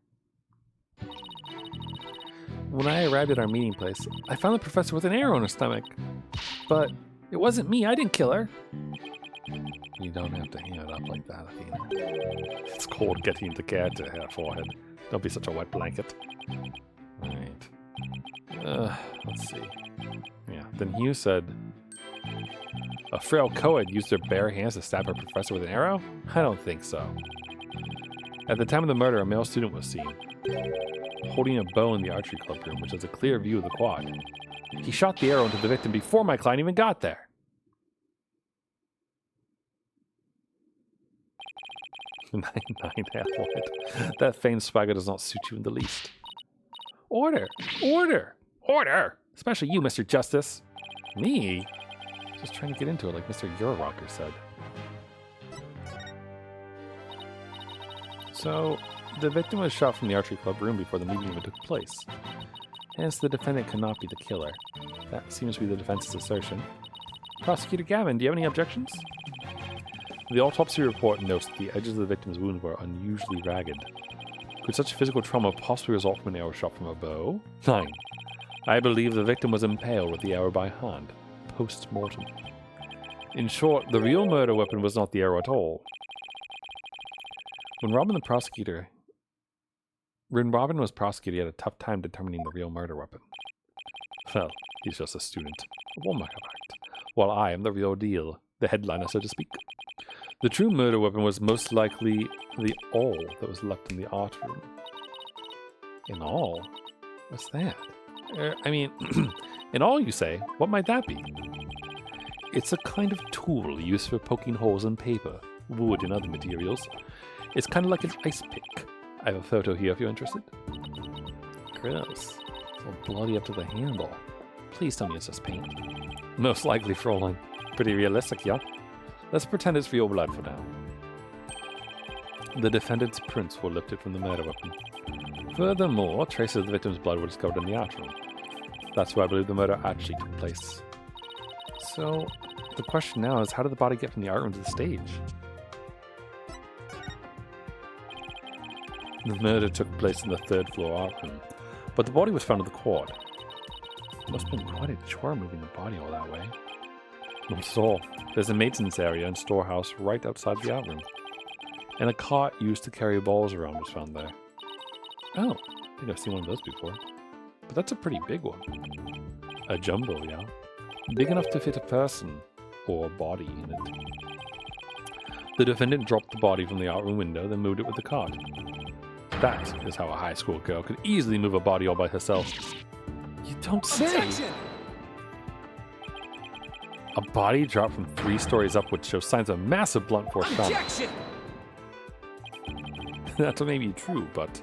S1: When I arrived at our meeting place, I found the professor with an arrow in her stomach. But it wasn't me, I didn't kill her. You don't have to hang it up like that, Athena. It's cold getting into character, Hair Forehead. Don't be such a wet blanket. Right. Let's see. Yeah, then Hugh said, a frail co-ed used her bare hands to stab her professor with an arrow? I don't think so. At the time of the murder, a male student was seen, holding a bow in the archery club room, which has a clear view of the quad. He shot the arrow into the victim before my client even got there. Nine, Athwood. That feigned swagger does not suit you in the least. Order! Order! Order! Especially you, Mr. Justice. Me? Just trying to get into it like Mr. Eurorocker said. So, the victim was shot from the archery club room before the meeting even took place. Hence, the defendant cannot be the killer. That seems to be the defense's assertion. Prosecutor Gavin, do you have any objections? The autopsy report notes that the edges of the victim's wound were unusually ragged. Could such physical trauma possibly result from an arrow shot from a bow? 9. I believe the victim was impaled with the arrow by hand, post-mortem. In short, the real murder weapon was not the arrow at all. When Robin was prosecuted, he had a tough time determining the real murder weapon. Well, he's just a student, a Walmart act, while I am the real deal, the headliner, so to speak. The true murder weapon was most likely the awl that was left in the art room. An awl? What's that? I mean, an awl, you say? What might that be? It's a kind of tool used for poking holes in paper, wood, and other materials. It's kind of like an ice pick. I have a photo here if you're interested. Gross. It's all bloody up to the handle. Please tell me it's just paint. Most likely, Fräulein. Pretty realistic, yeah? Let's pretend it's real blood for now. The defendant's prints were lifted from the murder weapon. Furthermore, traces of the victim's blood were discovered in the art room. That's where I believe the murder actually took place. So, the question now is, how did the body get from the art room to the stage? The murder took place in the third floor art room, but the body was found in the quad. It must have been quite a chore moving the body all that way. Not at all. There's a maintenance area and storehouse right outside the art room. And a cart used to carry balls around was found there. Oh, I think I've seen one of those before. But that's a pretty big one. A jumbo, yeah. Big enough to fit a person or a body in it. The defendant dropped the body from the art room window, then moved it with the cart. That is how a high school girl could easily move a body all by herself. You don't say!
S2: Objection!
S1: A body dropped from 3 stories up would show signs of massive blunt force trauma.
S2: Objection!
S1: That may be true, but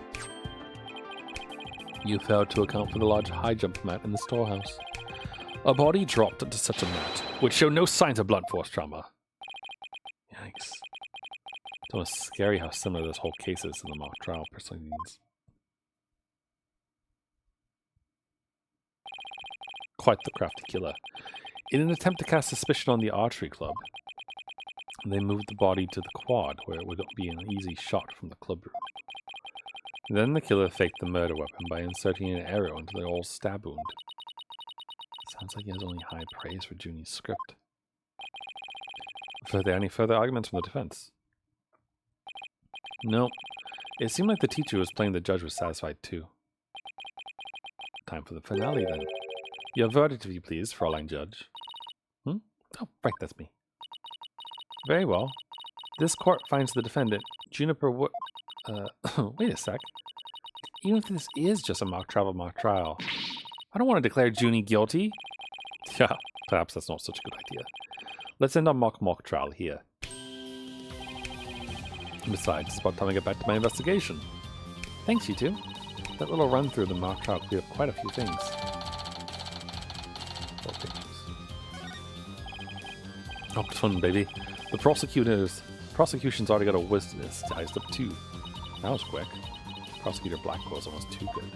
S1: you failed to account for the large high jump mat in the storehouse. A body dropped into such a mat would show no signs of blunt force trauma. Yikes. It's almost scary how similar this whole case is to the mock trial proceedings. Quite the crafty killer. In an attempt to cast suspicion on the archery club, they moved the body to the quad, where it would be an easy shot from the club room. Then the killer faked the murder weapon by inserting an arrow into the old stab wound. Sounds like he has only high praise for Junie's script. Are there any further arguments from the defense? No. It seemed like the teacher who was playing the judge was satisfied too. Time for the finale then. Your verdict, if you please, Fräulein Judge. Oh, right, that's me. Very well. This court finds the defendant, Juniper wait a sec. Even if this is just a mock trial, I don't want to declare Junie guilty. Yeah, perhaps that's not such a good idea. Let's end our mock trial here. Besides, it's about time I get back to my investigation. Thanks, you two. That little run through the mock trial cleared up quite a few things. Oh, fun, baby. The prosecution's already got a witness sized up too. That was quick. Prosecutor Blackwell's almost too good.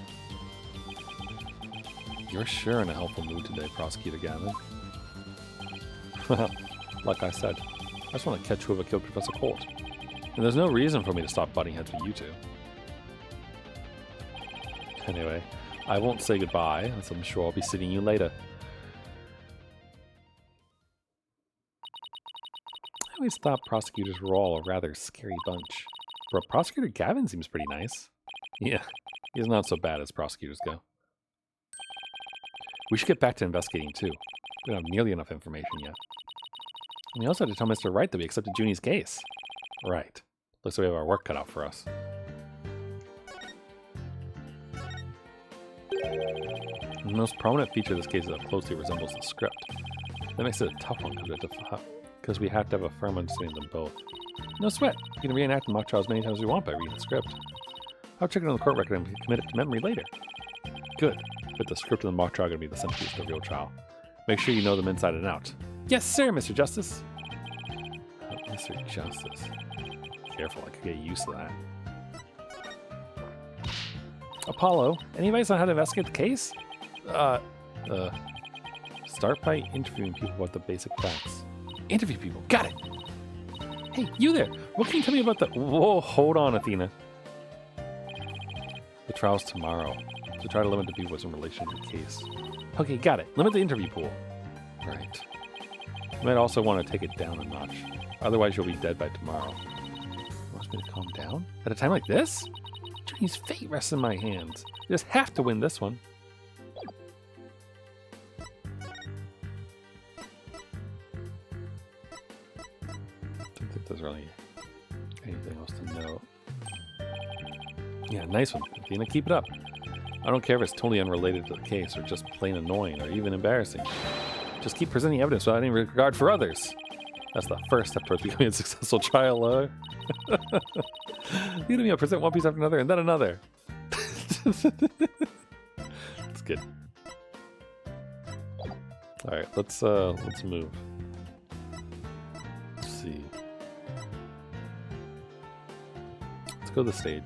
S1: You're sure in a helpful mood today, Prosecutor Gavin. Well, like I said, I just want to catch whoever killed Professor Courte. And there's no reason for me to stop butting heads with you two. Anyway, I won't say goodbye, as I'm sure I'll be seeing you later. I always thought prosecutors were all a rather scary bunch. But Prosecutor Gavin seems pretty nice. Yeah, he's not so bad as prosecutors go. We should get back to investigating too. We don't have nearly enough information yet. And we also had to tell Mr. Wright that we accepted Junie's case. Right. Looks like we have our work cut out for us. The most prominent feature of this case is how closely it resembles the script. That makes it a tough one because we have to have a firm understanding of them both. No sweat. You can reenact the mock trial as many times as you want by reading the script. I'll check it on the court record and commit it to memory later. Good. But the script of the mock trial are going to be the centerpiece of the real trial. Make sure you know them inside and out. Yes, sir, Mr. Justice. Mr. Justice. Careful, I could get used to that. Apollo, any advice on how to investigate the case? Start by interviewing people about the basic facts. Interview people. Got it. Hey, you there. What can you tell me about the... Whoa, hold on, Athena. The trial's tomorrow, so try to limit the people in relation to the case. Okay, got it. Limit the interview pool. Right. You might also want to take it down a notch. Otherwise, you'll be dead by tomorrow. Wants me to calm down? At a time like this? Junie's fate rests in my hands. You just have to win this one. Don't think there's really anything else to know. Yeah, nice one. Athena, keep it up. I don't care if it's totally unrelated to the case or just plain annoying or even embarrassing. Just keep presenting evidence without any regard for others. That's the first step towards becoming a successful trial lawyer. You know, present one piece after another and then another. That's good. All right, let's move. Let's see. Let's go to the stage.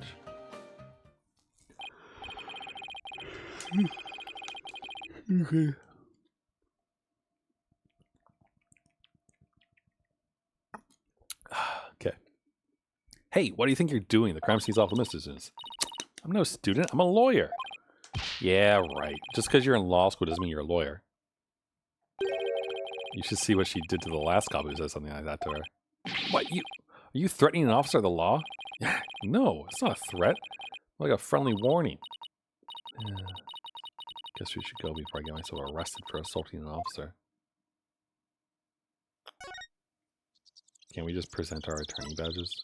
S1: Okay. Okay. Hey, what do you think you're doing? The crime scene's off limits, students. I'm no student. I'm a lawyer. Yeah, right. Just because you're in law school doesn't mean you're a lawyer. You should see what she did to the last cop who said something like that to her. What? Are you threatening an officer of the law? No, it's not a threat. Like a friendly warning. Guess we should go before I get myself arrested for assaulting an officer. Can't we just present our attorney badges?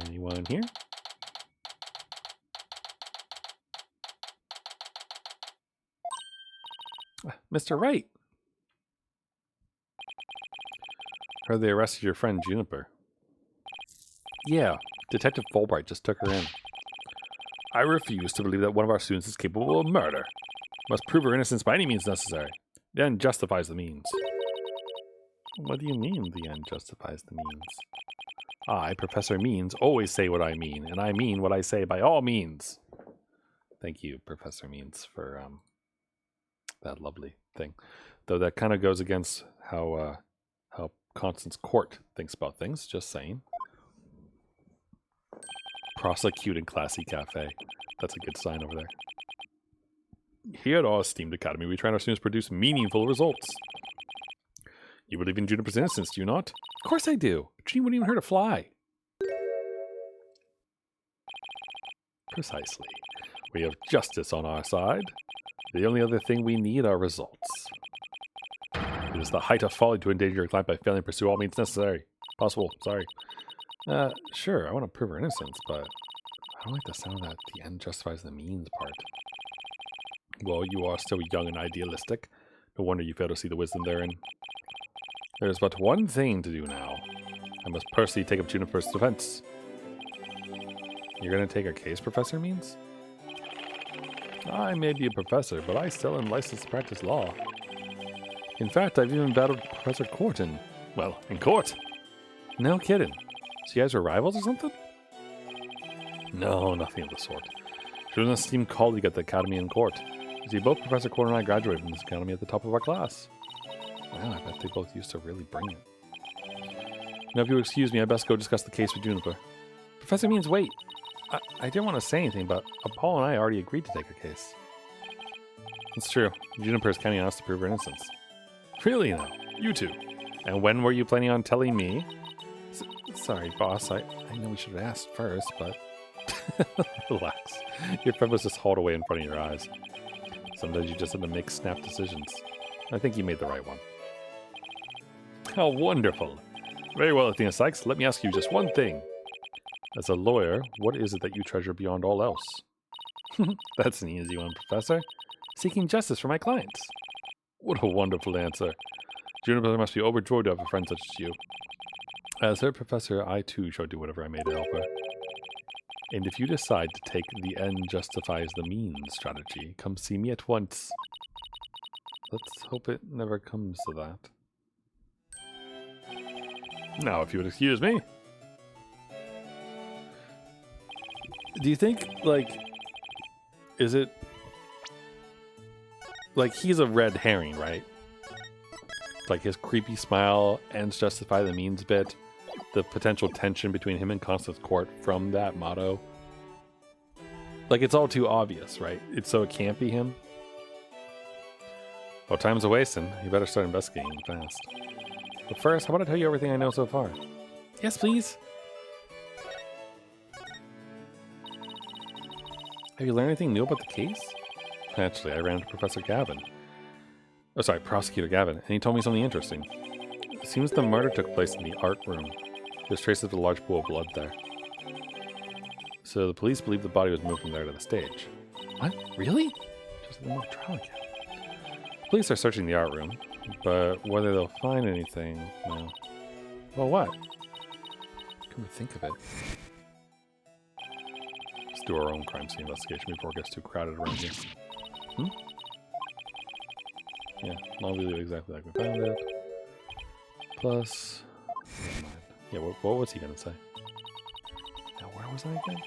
S1: Anyone here? Mr. Wright. Heard they arrested your friend Juniper. Yeah, Detective Fulbright just took her in. I refuse to believe that one of our students is capable of murder. Must prove her innocence by any means necessary. The end justifies the means. What do you mean, the end justifies the means? I, Professor Means, always say what I mean, and I mean what I say by all means. Thank you, Professor Means, for that lovely thing. Though that kind of goes against how Constance Courte thinks about things, just saying. Prosecuting Classy Cafe. That's a good sign over there. Here at our esteemed academy, we train our students to produce meaningful results. You believe in Juniper's innocence, do you not? Of course I do. She wouldn't even hurt a fly. Precisely. We have justice on our side. The only other thing we need are results. It is the height of folly to endanger your client by failing to pursue all means necessary. Possible, sorry. Sure, I want to prove her innocence, but I don't like the sound that the end justifies the means part. Well, you are still young and idealistic. No wonder you fail to see the wisdom therein. There is but one thing to do now. I must personally take up Juniper's defense. You're going to take her case, Professor Means? I may be a professor, but I still am licensed to practice law. In fact, I've even battled Professor Courte in court. No kidding. So you guys were rivals or something? No, nothing of the sort. She was an esteemed colleague at the academy in court. You see, both Professor Courte and I graduated from this academy at the top of our class. Wow, I bet they both used to really bring it. Now, if you'll excuse me, I best go discuss the case with Juniper. Professor Means, wait. I didn't want to say anything, but Paul and I already agreed to take her case. It's true. Juniper is counting on us to prove her innocence. Really now? You two? And when were you planning on telling me? Sorry, boss. I know we should have asked first, but... Relax. Your friend was just hauled away in front of your eyes. Sometimes you just have to make snap decisions. I think you made the right one. How wonderful. Very well, Athena Sykes. Let me ask you just one thing. As a lawyer, what is it that you treasure beyond all else? That's an easy one, Professor. Seeking justice for my clients. What a wonderful answer. Juniper must be overjoyed to have a friend such as you. As her professor, I too shall do whatever I may to help her. And if you decide to take the end justifies the means strategy, come see me at once. Let's hope it never comes to that. Now, if you would excuse me. Do you think, like, is it, like, he's a red herring, right? Like, his creepy smile ends justify the means bit. The potential tension between him and Constance Courte from that motto. Like, it's all too obvious, right? So it can't be him. Well, time's a wasting. You better start investigating fast. But first, how about I tell you everything I know so far? Yes, please. Have you learned anything new about the case? Actually, I ran into Professor Gavin. Oh, sorry, Prosecutor Gavin, and he told me something interesting. It seems the murder took place in the art room. There's traces of a large pool of blood there. So the police believe the body was moved from there to the stage. What? Really? Just the trial again. Police are searching the art room, but whether they'll find anything, no. Well, what? Come to think of it. Let's do our own crime scene investigation before it gets too crowded around here. Yeah, I'll do exactly like we found it. Plus, never mind. Yeah, what was he gonna say? Now, where was I again?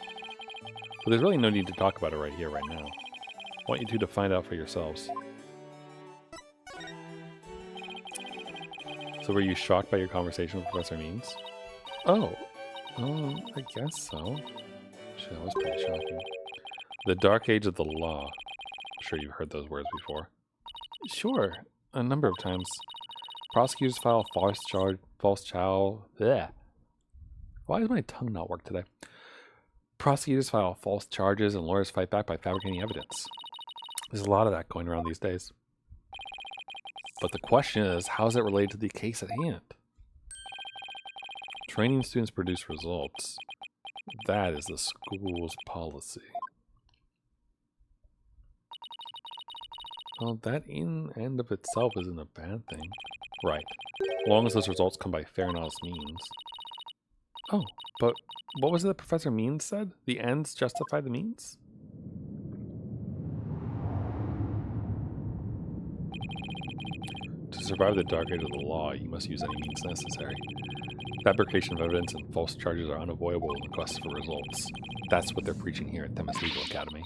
S1: But there's really no need to talk about it right here, right now. I want you two to find out for yourselves. So were you shocked by your conversation with Professor Means? Oh, I guess so. Shit, that was pretty shocking. The dark age of the law. I'm sure you've heard those words before. Sure, a number of times. Prosecutors file false child. Bleh. Why does my tongue not work today? Prosecutors file false charges and lawyers fight back by fabricating evidence. There's a lot of that going around these days. But the question is, how is it related to the case at hand? Training students produce results. That is the school's policy. Well, that in and of itself isn't a bad thing. Right. As long as those results come by fair and honest means. Oh, but what was it that Professor Means said? The ends justify the means? To survive the dark age of the law, you must use any means necessary. Fabrication of evidence and false charges are unavoidable in the quest for results. That's what they're preaching here at Themis Legal Academy.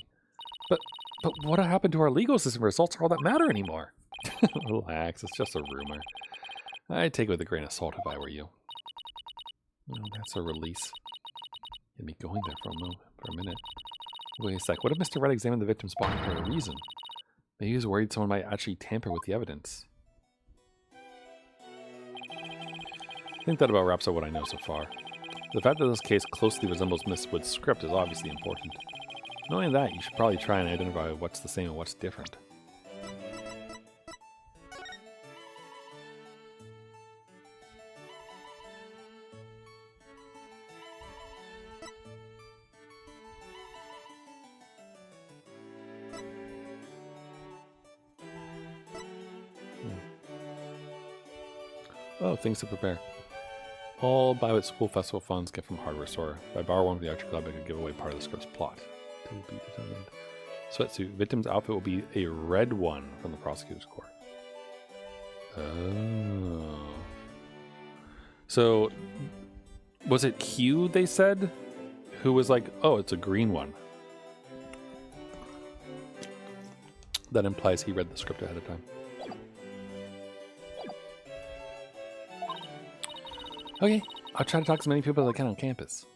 S1: But what happened to our legal system? Results are all that matter anymore. Relax, it's just a rumor. I'd take it with a grain of salt if I were you. Oh, that's a release. Get me going there for a minute. Wait a sec, what if Mr. Wright examined the victim's body for a reason? Maybe he was worried someone might actually tamper with the evidence. I think that about wraps up what I know so far. The fact that this case closely resembles Miss Wood's script is obviously important. Knowing that, you should probably try and identify what's the same and what's different. Oh, things to prepare. All buy what school festival funds get from hardware store. If I borrow one from the Archer Club, I could give away part of the script's plot. To be determined. Sweatsuit. Victim's outfit will be a red one from the prosecutor's court. Oh. So, was it Q, they said? Who was like, oh, it's a green one. That implies he read the script ahead of time. Okay, I'll try to talk to as many people as I can on campus.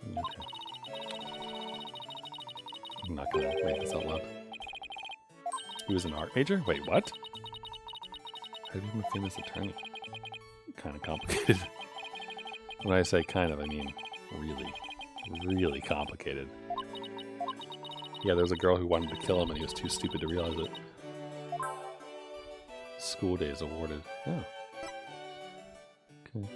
S1: Okay. I'm not gonna read this out loud. He was an art major? Wait, what? How did he become a famous attorney? Kind of complicated. When I say kind of, I mean really, really complicated. Yeah, there was a girl who wanted to kill him and he was too stupid to realize it. School days awarded. Oh. Okay.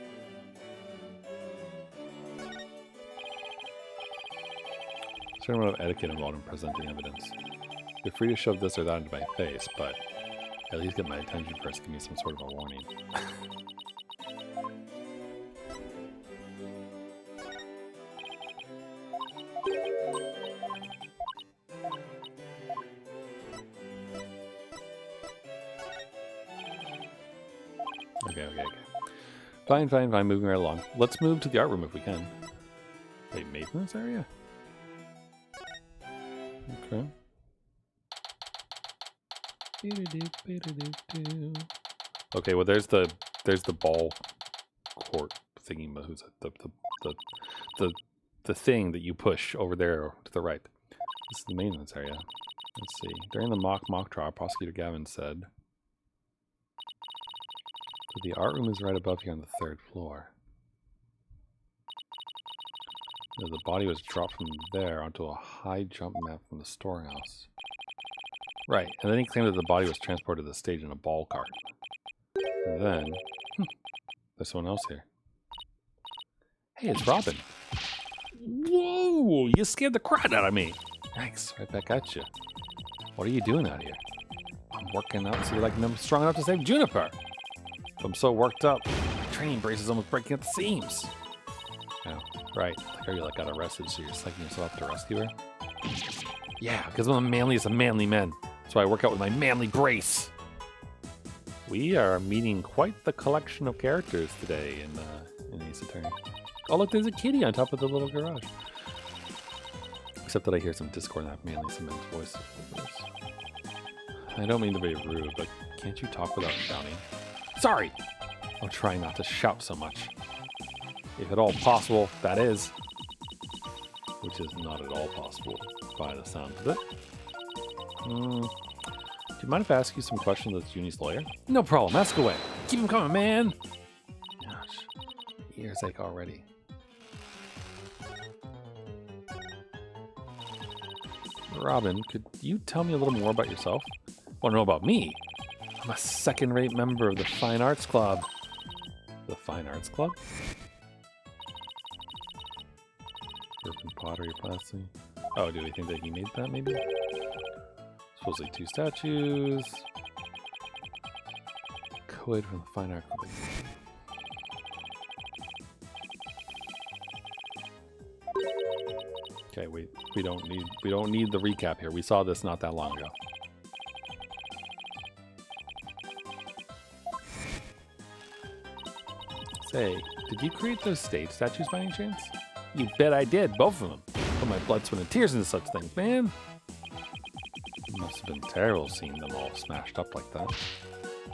S1: Certain amount of etiquette involved in presenting evidence. You're free to shove this or that into my face, but at least get my attention first. Give me some sort of a warning. Okay. Fine. Moving right along. Let's move to the art room if we can. Wait, maintenance area? Okay. Okay, well there's the ball court thingy. Who's it? The thing that you push over there to the right. This is the maintenance area. Let's see. During the mock trial, prosecutor Gavin said the art room is right above here on the 3rd floor. The body was dropped from there onto a high jump mat from the storehouse. Right, and then he claimed that the body was transported to the stage in a ball cart. And then, there's someone else here. Hey, it's Robin. Whoa, you scared the crap out of me. Thanks, right back at you. What are you doing out here? I'm working out so you're like strong enough to save Juniper. I'm so worked up, my training brace is almost breaking at the seams. Oh, right, like are you like got arrested so you're psyching yourself up to rescue her? Yeah, because I'm the manliest of manly men. So I work out with my manly brace. We are meeting quite the collection of characters today in Ace Attorney. Oh look, there's a kitty on top of the little garage. Except that I hear some discord in that manly men's voice. I don't mean to be rude, but can't you talk without shouting? Sorry! I'll try not to shout so much. If at all possible, that is. Which is not at all possible by the sound of it. Do you mind if I ask you some questions as Junie's lawyer? No problem, ask away. Keep them coming, man! Gosh, ears ache already. Robin, could you tell me a little more about yourself? Want to know about me? I'm a second-rate member of the Fine Arts Club. The Fine Arts Club? Urban pottery, plastic. Oh, do we think that he made that, maybe? Supposedly 2 statues. Code from the Fine Art Club. Okay, we don't need the recap here. We saw this not that long ago. Say, did you create those stage statues by any chance? You bet I did, both of them. Put my blood, sweat, and tears into such things, man. It must have been terrible seeing them all smashed up like that.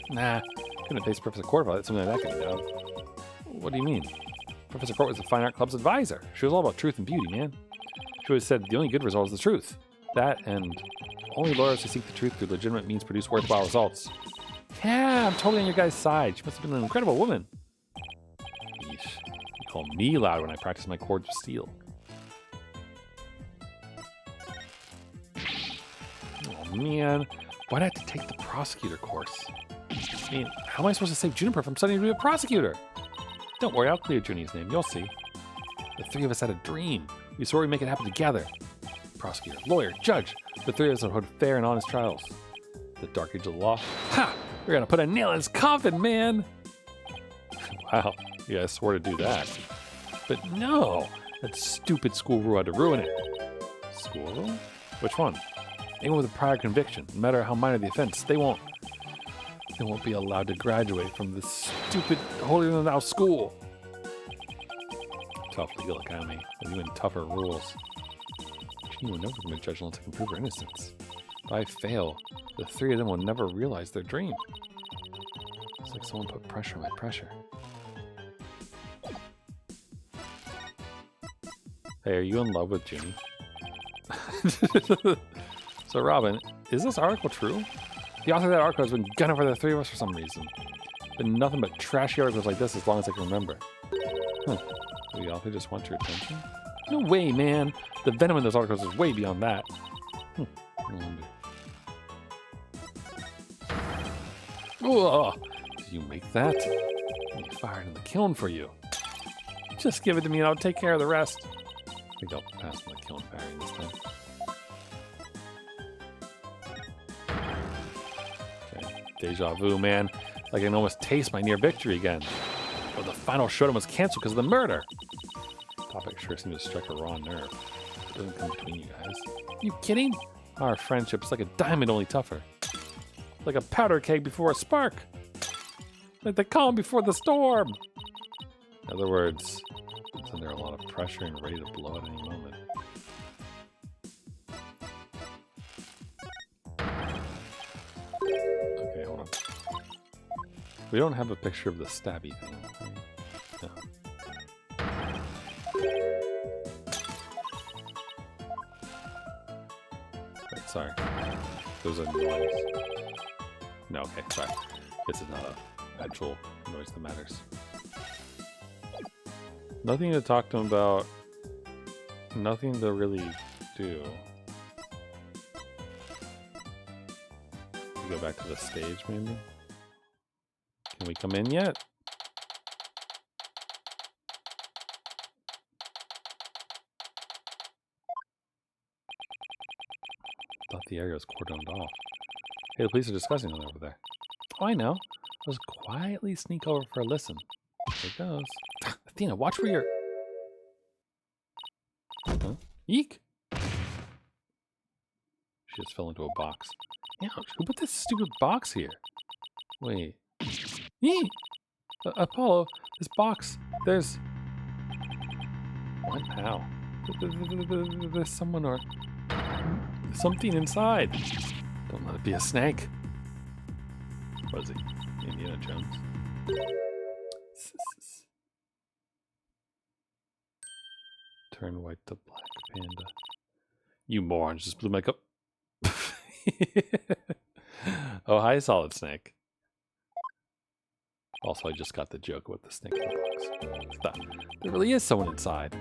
S1: Nah, couldn't face Professor Courte about something like that could be done. What do you mean? Professor Courte was the Fine Art Club's advisor. She was all about truth and beauty, man. She always said the only good result is the truth. That and only lawyers who seek the truth through legitimate means produce worthwhile results. Yeah, I'm totally on your guys' side. She must have been an incredible woman. Yeesh. You call me loud when I practice my chords of steel. Oh man, why'd I have to take the prosecutor course? I mean, how am I supposed to save Juniper from studying to be a prosecutor? Don't worry, I'll clear Junie's name, you'll see. The 3 of us had a dream. We swore we'd make it happen together. Prosecutor, lawyer, judge. The 3 of us would hold fair and honest trials. The dark age of the law. Ha! We're gonna put a nail in his coffin, man! Wow, you guys swore to do that. But no! That stupid school rule had to ruin it. School rule? Which one? Anyone with a prior conviction, no matter how minor the offense, they won't be allowed to graduate from this stupid holier-than-thou school. Tough legal academy, with even tougher rules. She will never become a judge unless I can prove her innocence. If I fail, the 3 of them will never realize their dream. It's like someone put pressure on my pressure. Hey, are you in love with Junie? So Robin, is this article true? The author of that article has been gunning for the 3 of us for some reason. Been nothing but trashy articles like this as long as I can remember. Huh. The author just wants your attention? No way, man. The venom in those articles is way beyond that. No wonder. Oh, did you make that? Let me fire it in the kiln for you. Just give it to me and I'll take care of the rest. I think I'll pass on the kiln firing this time. Okay, deja vu, man. Like I can almost taste my near victory again. But the final showdown was canceled because of the murder. Topic sure seems to strike a raw nerve. It doesn't come between you guys. Are you kidding? Our friendship's like a diamond, only tougher. Like a powder keg before a spark. Like the calm before the storm. In other words, it's under a lot of pressure and ready to blow at any moment. Okay, hold on. We don't have a picture of the stabby thing, right? No. Wait, sorry. There was a noise. No, okay, sorry. This is not an actual noise that matters. Nothing to talk to him about. Nothing to really do. We go back to the stage, maybe? Can we come in yet? Thought the area was cordoned off. Hey, the police are discussing it over there. Oh, I know. Let's quietly sneak over for a listen. Here it goes. Athena, watch where you're... Huh? Eek! She just fell into a box. Ouch, who put this stupid box here? Wait. Eek! Apollo, this box, there's... What? How? There's someone or... something inside. Don't let it be a snake. What is he? Indiana Jones? Turn white to black, panda. You morons just blew my cup. Oh, hi, Solid Snake. Also, I just got the joke about the snake in the box. Stop. There really is someone inside.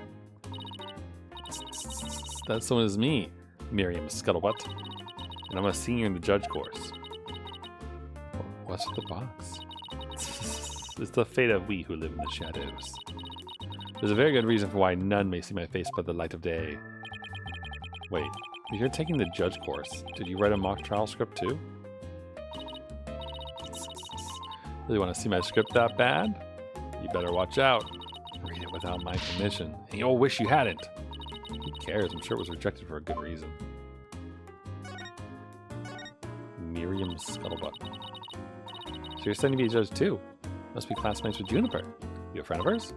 S1: That someone is me, Miriam Scuttlebutt. And I'm a senior in the judge course. What's with the box? It's the fate of we who live in the shadows. There's a very good reason for why none may see my face by the light of day. Wait, if you're taking the judge course, did you write a mock trial script too? Really want to see my script that bad? You better watch out. Read it without my permission. And you'll wish you hadn't. Who cares? I'm sure it was rejected for a good reason. Miriam Scuttlebutt. So you're studying to be a judge too? Must be classmates with Juniper. You a friend of hers?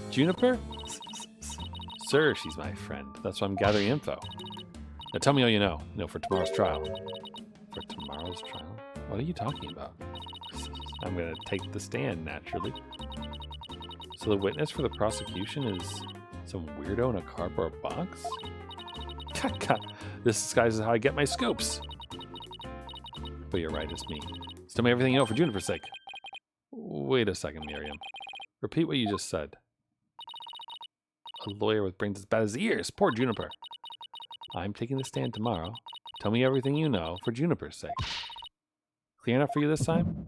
S1: Juniper? Sir, she's my friend. That's why I'm gathering info. Now tell me all you know. For tomorrow's trial. For tomorrow's trial? What are you talking about? I'm going to take the stand, naturally. So the witness for the prosecution is some weirdo in a cardboard box? This disguises how I get my scopes. But you're right, it's me. So tell me everything you know for Juniper's sake. Wait a second, Miriam. Repeat what you just said. A lawyer with brains as bad as ears. Poor Juniper. I'm taking the stand tomorrow. Tell me everything you know for Juniper's sake. Clear enough for you this time?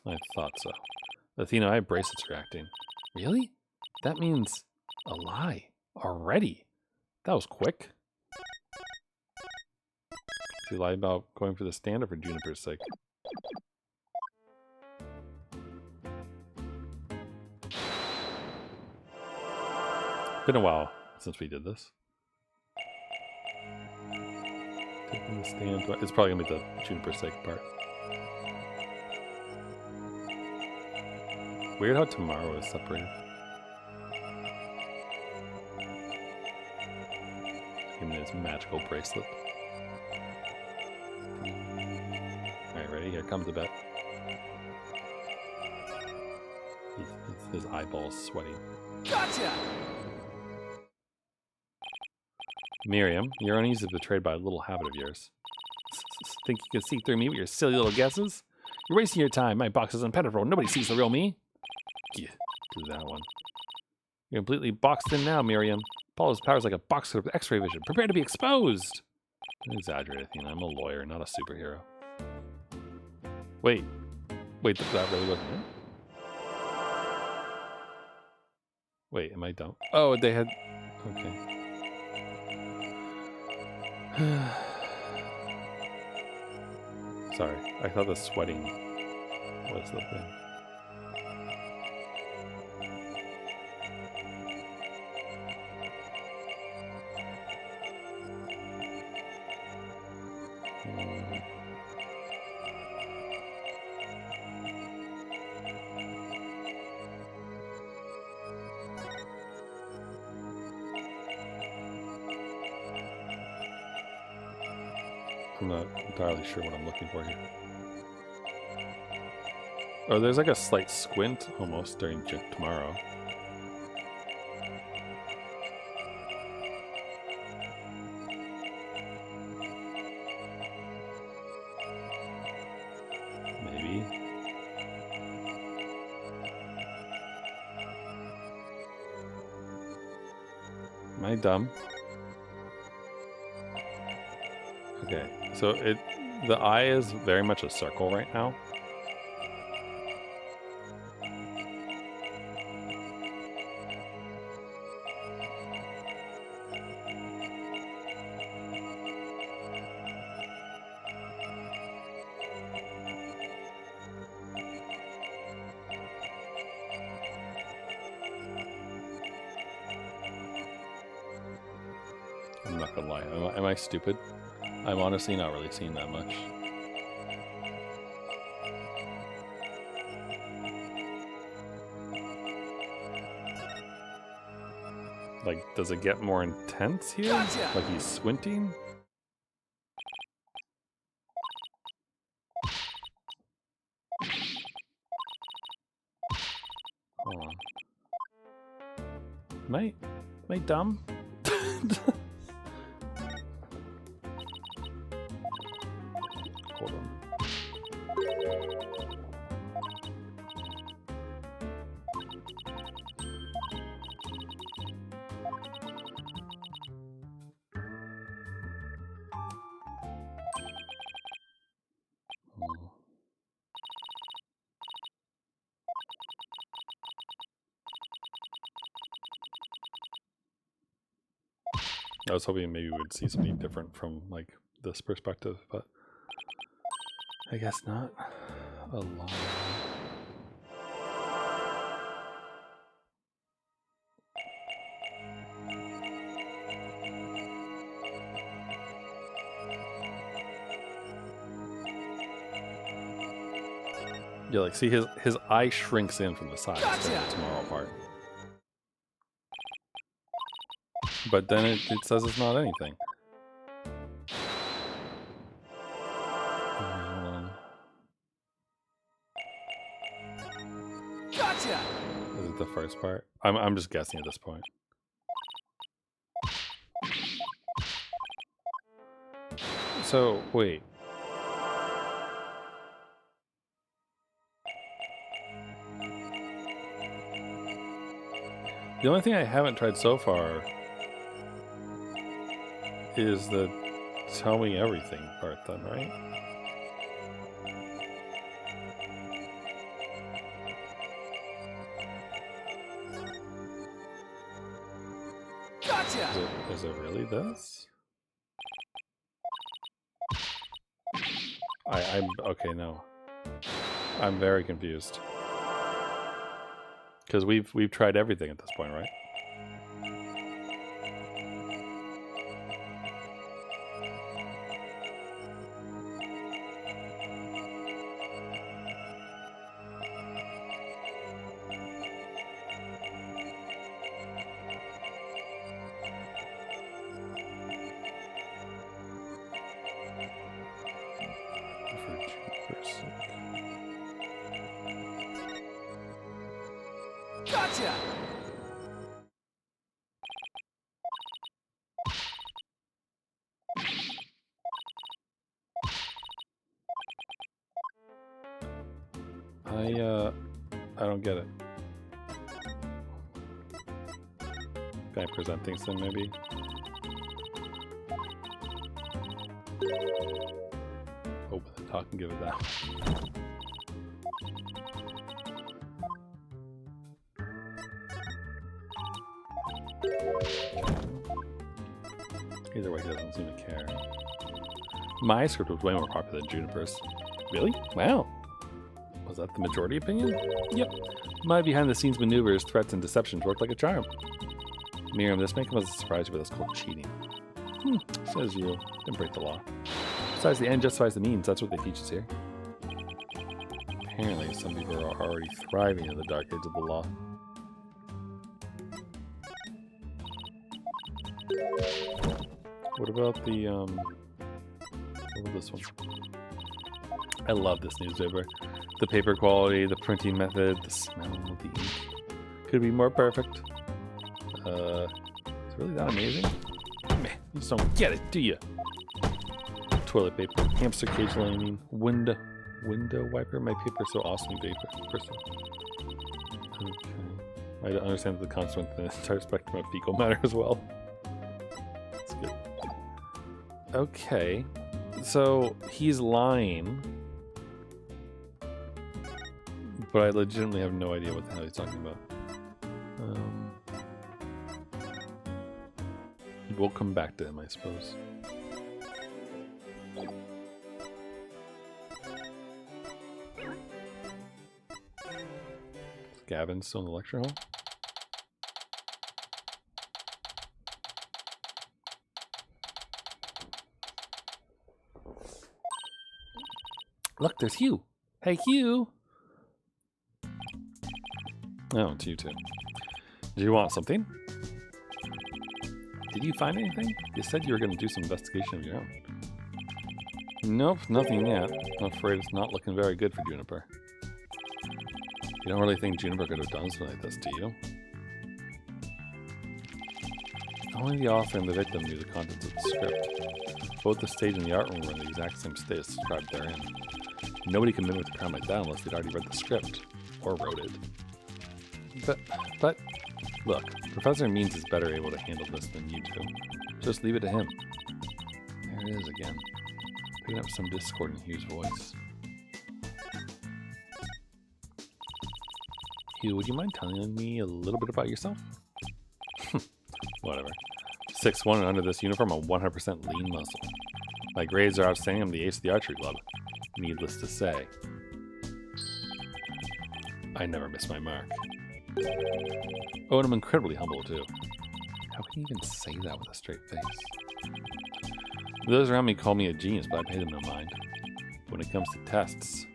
S1: I thought so. Athena, I have bracelets reacting. Really? That means a lie. Already? That was quick. Did you lie about going for the stand or for Juniper's sake? Been a while since we did this. Taking the stand. It's probably gonna be the Juniper's sake part. Weird how tomorrow is separated. Give me his magical bracelet. Alright, ready? Here comes the bet. His eyeballs sweating.
S2: Gotcha!
S1: Miriam, your unease is betrayed by a little habit of yours. Think you can see through me with your silly little guesses? You're wasting your time. My box is impenetrable. Nobody sees the real me. Yeah, do that one. You're completely boxed in now, Miriam. Apollo's power is like a box with X-ray vision. Prepare to be exposed. Don't exaggerate, Athena. I'm a lawyer, not a superhero. Wait, that really wasn't it. Wait, am I dumb? Oh, they had. Okay. Sorry, I thought the sweating was the thing. I'm not entirely sure what I'm looking for here. Oh, there's like a slight squint almost during tomorrow. Maybe. Am I dumb? Okay, so the eye is very much a circle right now. I'm not gonna lie. Am I stupid? I'm honestly not really seeing that much. Like, does it get more intense here? Gotcha. Like he's squinting? Hold on. Am I dumb? Hold on. I was hoping maybe we'd see something different from like this perspective, but I guess not. A lot. Yeah, like see his eye shrinks in from the side. Gotcha. Tomorrow apart. But then it says it's not anything. Gotcha. Is it the first part? I'm just guessing at this point. So wait. The only thing I haven't tried so far is the tell me everything part then, right? Gotcha! Is it really this? I'm okay, no. I'm very confused. Because we've tried everything at this point, right? Gotcha! I don't get it. Guy presenting some, maybe. Open the talk and give it that. Either way, he doesn't seem to care. My script was way more popular than Juniper's. Really? Wow. Was that the majority opinion? Yep. My behind-the-scenes maneuvers, threats, and deceptions worked like a charm. Miriam, this may come as a surprise, but that's called cheating. Says you. Didn't break the law. Besides, the end justifies the means. That's what they teach us here. Apparently, some people are already thriving in the dark age of the law. What about the, what about this one? I love this newspaper. The paper quality, the printing method, the smell of the ink. Could be more perfect. It's really that amazing? Meh, you just don't get it, do you? Toilet paper, hamster cage lining, window wiper. My paper's so awesome, paper. Okay. I don't understand the consequence in the entire spectrum of fecal matter as well. That's good. Okay, so he's lying, but I legitimately have no idea what the hell he's talking about. We'll come back to him, I suppose. Is Gavin still in the lecture hall? Look, there's Hugh. Hey, Hugh. Oh, it's you too. Do you want something? Did you find anything? You said you were going to do some investigation of your own. Nope, nothing yet. I'm afraid it's not looking very good for Juniper. You don't really think Juniper could have done something like this, do you? Only the author and the victim knew the contents of the script. Both the stage and the art room were in the exact same state as described therein. Nobody can mimic the crime like that unless they'd already read the script. Or wrote it. But... Look, Professor Means is better able to handle this than you do. Just leave it to him. There it is again. Picking up some discord in Hugh's voice. Hugh, would you mind telling me a little bit about yourself? Whatever. 6'1" and under this uniform, I'm 100% lean muscle. My grades are outstanding. I'm the ace of the archery club. Needless to say, I never miss my mark. Oh, and I'm incredibly humble, too. How can you even say that with a straight face? Those around me call me a genius, but I pay them no mind. When it comes to tests,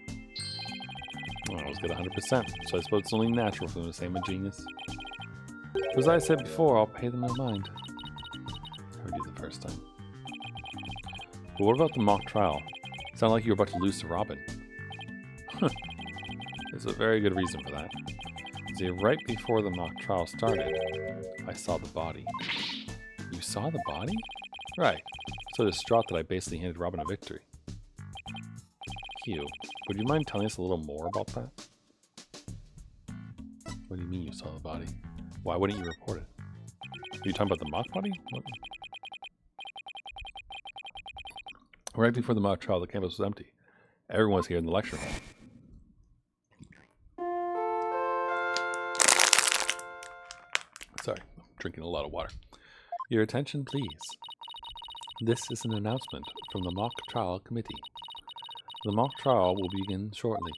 S1: I always get 100%, so I suppose it's only natural for them to say I'm a genius. But as I said before, I'll pay them no mind. Heard you the first time. But what about the mock trial? Sounded like you were about to lose to Robin. There's a very good reason for that. See, right before the mock trial started, I saw the body. You saw the body? Right. So distraught that I basically handed Robin a victory. Hugh, would you mind telling us a little more about that? What do you mean you saw the body? Why wouldn't you report it? Are you talking about the mock body? What? Right before the mock trial, the campus was empty. Everyone was here in the lecture hall. Sorry, I'm drinking a lot of water. Your attention, please. This is an announcement from the mock trial committee. The mock trial will begin shortly.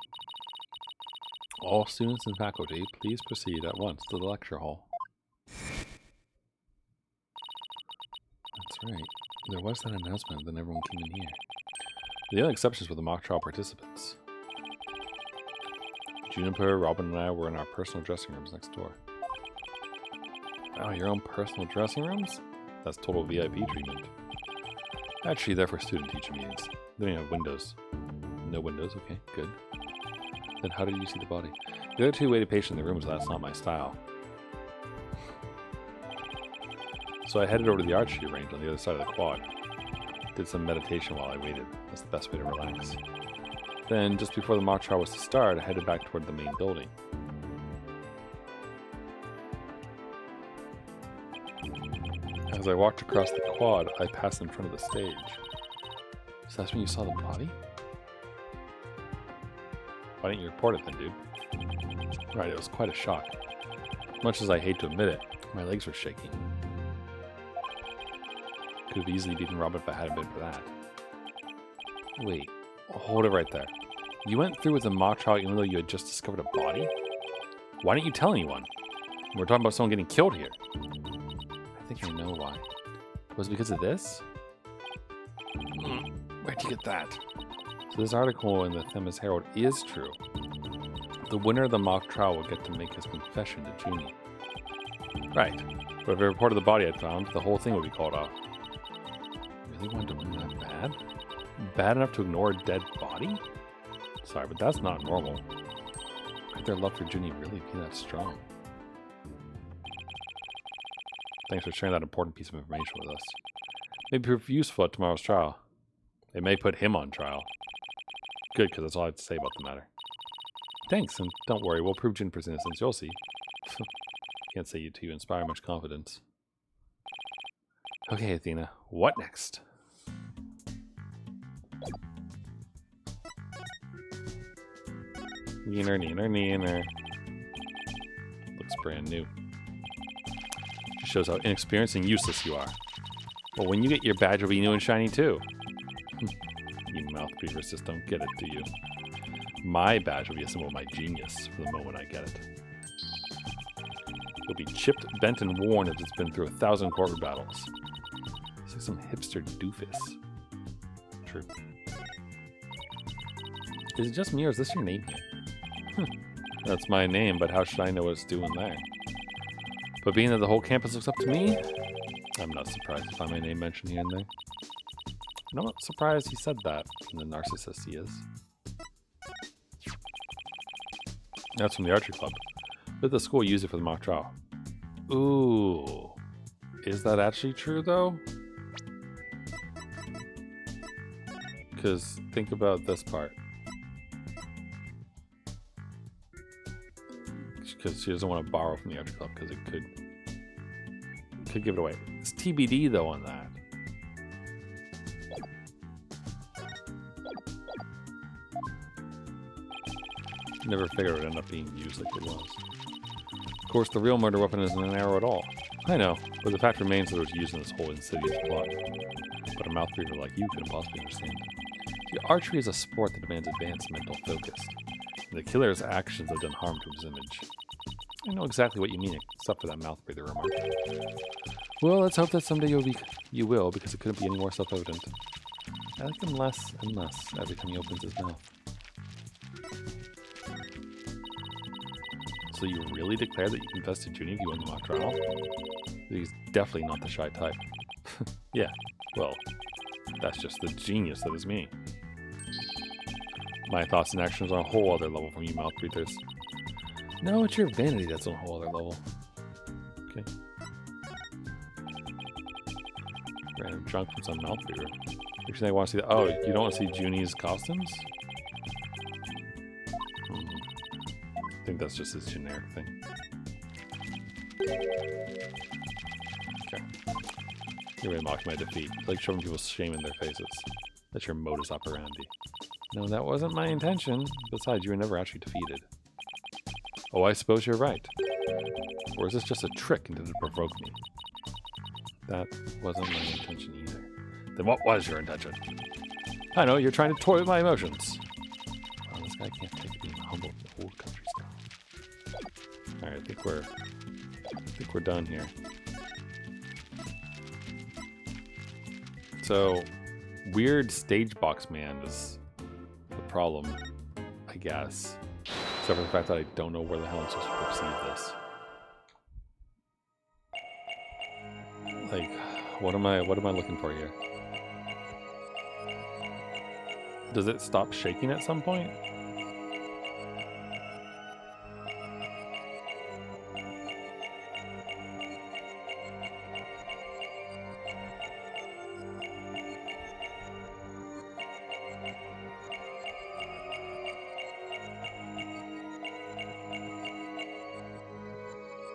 S1: All students and faculty, please proceed at once to the lecture hall. That's right. There was that announcement, then everyone came in here. The only exceptions were the mock trial participants. Juniper, Robin, and I were in our personal dressing rooms next door. Oh, your own personal dressing rooms? That's total VIP treatment. Actually, they're for student-teacher meetings. They don't have windows. No windows, okay, good. Then how did you see the body? The other two waited patiently in the room, so that's not my style. So I headed over to the archery range on the other side of the quad. Did some meditation while I waited. That's the best way to relax. Then, just before the mock trial was to start, I headed back toward the main building. As I walked across the quad, I passed in front of the stage. So that's when you saw the body? Why didn't you report it then, dude? Right, it was quite a shock. Much as I hate to admit it, my legs were shaking. Could have easily beaten Robin if I hadn't been for that. Wait, hold it right there. You went through with the mock trial even though you had just discovered a body? Why didn't you tell anyone? We're talking about someone getting killed here. I think I know why. Was it because of this? Where'd you get that? So this article in the Themis Herald is true. The winner of the mock trial will get to make his confession to Junie. Right. But if I reported the body I'd found, the whole thing would be called off. Really wanted to win that bad? Bad enough to ignore a dead body? Sorry, but that's not normal. Could their love for Junie really be that strong? Thanks for sharing that important piece of information with us. Maybe prove useful at tomorrow's trial. It may put him on trial. Good, because that's all I have to say about the matter. Thanks, and don't worry, we'll prove Juniper's innocence. You'll see. Can't say you inspire much confidence. Okay, Athena, what next? Neener. Looks brand new. Just shows how inexperienced and useless you are. Well, when you get your badge, it'll be new and shiny too. You mouth breathers just don't get it, do you? My badge will be a symbol of my genius for the moment I get it. It'll be chipped, bent, and worn as it's been through 1,000 courtroom battles. It's like some hipster doofus. True. Is it just me or is this your name here? That's my name, but how should I know what it's doing there? But being that the whole campus looks up to me, I'm not surprised to find my name mentioned here and there. And I'm not surprised he said that, and the narcissist he is. That's from the archery club. But the school used it for the mock trial. Ooh. Is that actually true, though? Because think about this part. Because she doesn't want to borrow from the archery club because it could give it away. It's TBD, though, on that. Never figured it would end up being used like it was. Of course, the real murder weapon isn't an arrow at all. I know, but the fact remains that it was used in this whole insidious plot. But a mouth breather like you couldn't possibly understand. See, archery is a sport that demands advanced mental focus. And the killer's actions have done harm to his image. I know exactly what you mean, except for that mouth breather remark. Well, let's hope that someday you will, because it couldn't be any more self-evident. I like him less and less every time he opens his mouth. So you really declare that you confessed to Junie if you won the mock trial? He's definitely not the shy type. Yeah, well, that's just the genius that is me. My thoughts and actions are on a whole other level from you mouth breathers. No, it's your vanity that's on a whole other level. Okay. Random junk from some mouth breather. Actually, I want to see that. Oh, you don't want to see Junie's costumes? I think that's just his generic thing. Okay. You really mocked my defeat. It's like showing people shame in their faces. That's your modus operandi. No, that wasn't my intention. Besides, you were never actually defeated. Oh, I suppose you're right. Or is this just a trick intended to provoke me? That wasn't my intention either. Then what was your intention? I know, you're trying to toy with my emotions. Oh, this guy can't take being humble in the old country style. Alright, I think we're done here. So, weird stage box man is the problem, I guess. Except for the fact that I don't know where the hell I'm supposed to perceive this. Like, what am I looking for here? Does it stop shaking at some point?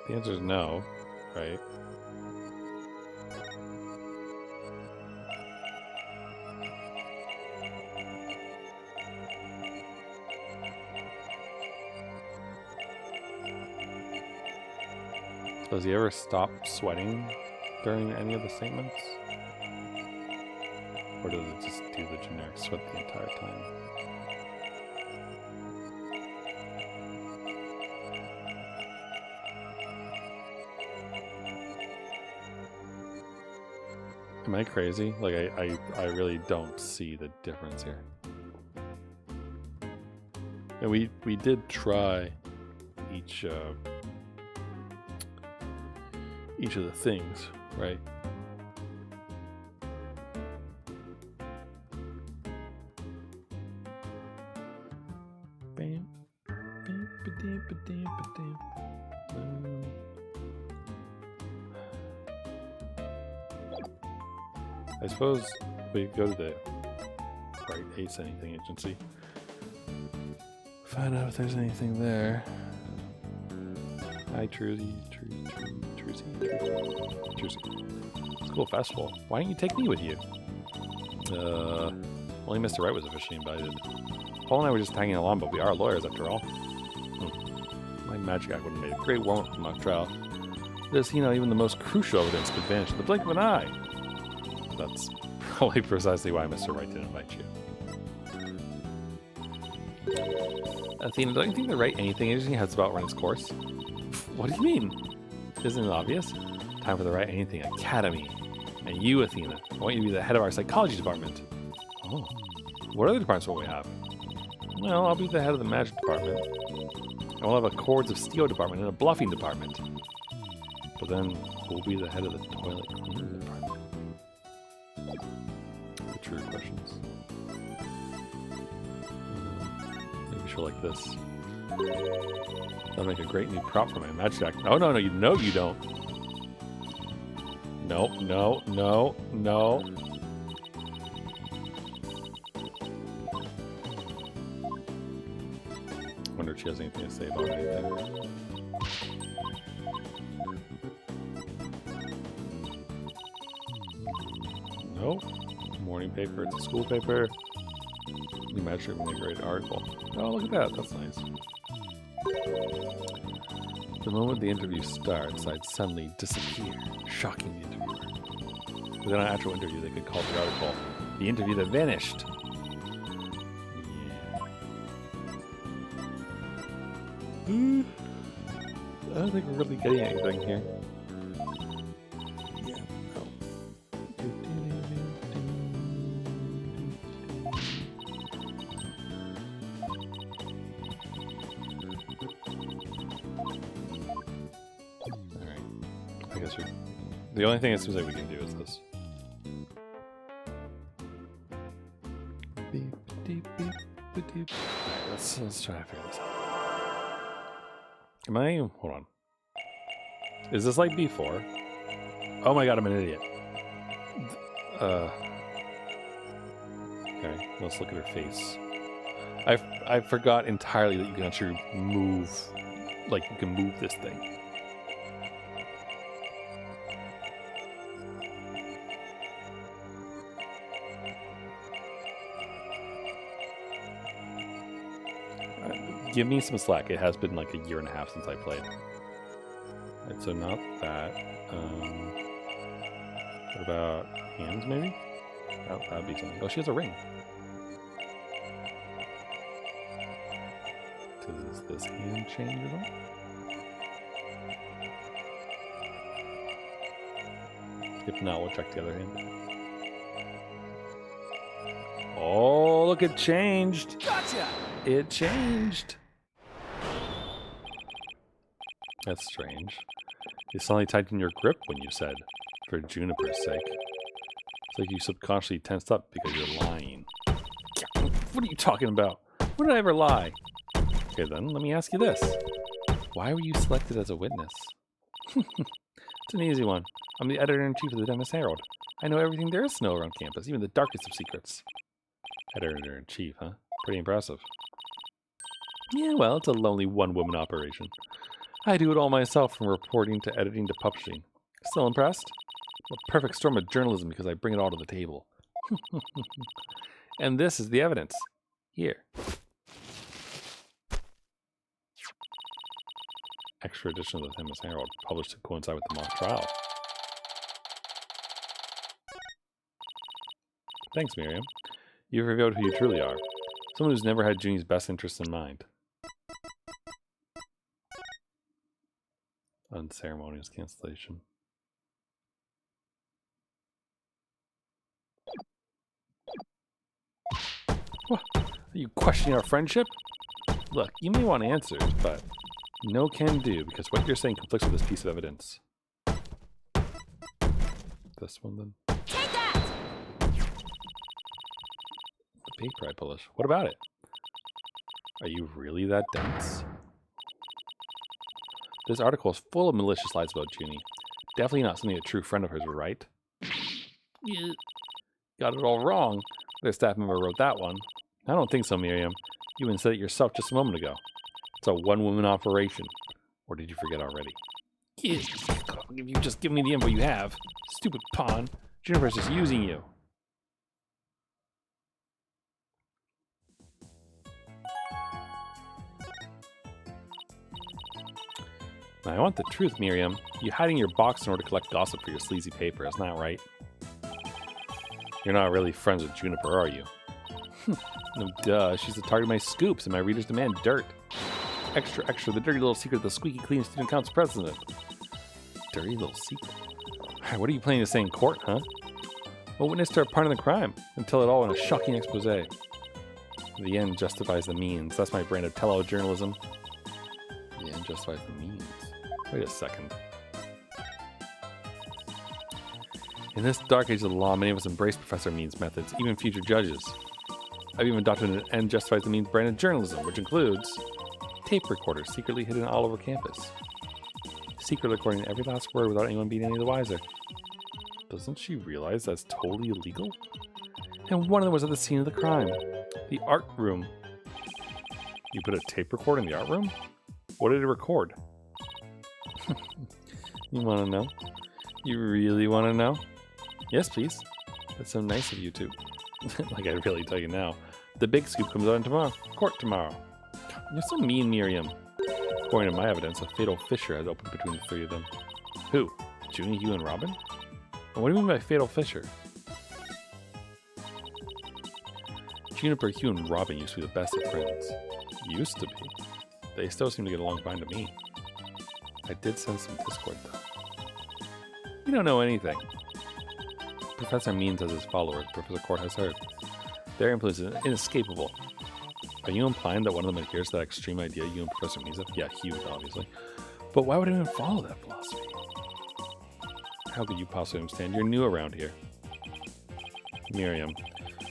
S1: The answer is no, right? Does he ever stop sweating during any of the statements? Or does it just do the generic sweat the entire time? Am I crazy? Like, I really don't see the difference here. And we did try each of the things, right? Bam, bam, ba-dam, ba-dam, ba-dam. I suppose we go to the Wright Ace Anything Agency. Find out if there's anything there. Hi, Truzy. It's a cool festival. Why don't you take me with you? Only Mr. Wright was officially invited. Paul and I were just tagging along, but we are lawyers after all. My magic act would have made a great warm-up for the mock trial. This, even the most crucial evidence could vanish in the blink of an eye. That's probably precisely why Mr. Wright didn't invite you. Athena, don't you think the Wright Anything Agency has about run its course? What do you mean? Isn't it obvious? Time for the Wright Anything Academy. And you, Athena, I want you to be the head of our psychology department. Oh. What other departments will we have? Well, I'll be the head of the magic department. And we'll have a cords of steel department and a bluffing department. But then, who'll be the head of the toilet cleaning department? The true questions. Maybe she'll like this. That'll make a great new prop for my magic act. Oh, no, you don't. No. Wonder if she has anything to say about anything. Nope. Morning paper, it's a school paper. New magic would make a great article. Oh, look at that. That's nice. The moment the interview starts, I'd suddenly disappear, shocking the interviewer. Within an actual interview, they could call the article "The Interview That Vanished." Yeah. I don't think we're really getting anything here. Yeah. Oh. The only thing it seems like we can do is this. Alright, let's try to figure this out. Hold on. Is this like before? Oh my god, I'm an idiot. Okay, let's look at her face. I forgot entirely that you can actually move, like you can move this thing. Give me some slack. It has been like a year and a half since I played. Alright, so not that. What about hands, maybe? Oh, that'd be something. Oh, she has a ring. Does this hand change at all? If not, we'll check the other hand. Oh, look, it changed.
S2: Gotcha!
S1: It changed. That's strange. You suddenly tightened your grip when you said, for Juniper's sake. It's like you subconsciously tensed up because you're lying. What are you talking about? When did I ever lie? Okay then, let me ask you this. Why were you selected as a witness? It's an easy one. I'm the editor-in-chief of the Dennis Herald. I know everything there is to know around campus, even the darkest of secrets. Editor-in-chief, huh? Pretty impressive. Yeah, well, it's a lonely one-woman operation. I do it all myself, from reporting to editing to publishing. Still impressed? A perfect storm of journalism because I bring it all to the table. And this is the evidence. Here. extra edition of the Famous Herald, published to coincide with the mock trial. Thanks, Miriam. You've revealed who you truly are. Someone who's never had Junie's best interests in mind. Unceremonious cancellation. What? Are you questioning our friendship? Look, you may want answers, but no can do, because what you're saying conflicts with this piece of evidence. This one, then?
S4: Take that!
S1: The paper I published. What about it? Are you really that dense? This article is full of malicious lies about Junie. Definitely not something a true friend of hers would write. You got it all wrong. Their staff member wrote that one. I don't think so, Miriam. You even said it yourself just a moment ago. It's a one-woman operation. Or did you forget already? If you just give me the info you have. Stupid pawn. Juniper's just using you. Now, I want the truth, Miriam. You hiding your box in order to collect gossip for your sleazy paper, isn't that right? You're not really friends with Juniper, are you? No, duh. She's the target of my scoops, and my readers demand dirt. Extra, extra, the dirty little secret of the squeaky clean student council president. Dirty little secret? What are you planning to say in court, huh? Well, witness to our part in the crime, and tell it all in a shocking expose. The end justifies the means. That's my brand of telejournalism. The end justifies the means. Wait a second. In this dark age of the law, many of us embrace Professor Means' methods, even future judges. I've even adopted an end justifies the means brand of journalism, which includes tape recorders secretly hidden all over campus. Secretly recording every last word without anyone being any the wiser. Doesn't she realize that's totally illegal? And one of them was at the scene of the crime. The art room. You put a tape recorder in the art room? What did it record? You want to know? You really want to know? Yes, please. That's so nice of you two. Like I'd really tell you now. The big scoop comes out tomorrow. Court tomorrow. You're so mean, Miriam. According to my evidence, a fatal fissure has opened between the three of them. Who? Junie, you, and Robin? And what do you mean by fatal fissure? Juniper, Hugh, and Robin used to be the best of friends. Used to be. They still seem to get along fine to me. I did sense some discord, though. You don't know anything. Professor Means has his followers, Professor Courte has heard. Their influence is inescapable. Are you implying that one of them adheres to that extreme idea you and Professor Means have? Yeah, Hugh, obviously. But why would anyone follow that philosophy? How could you possibly understand? You're new around here. Miriam,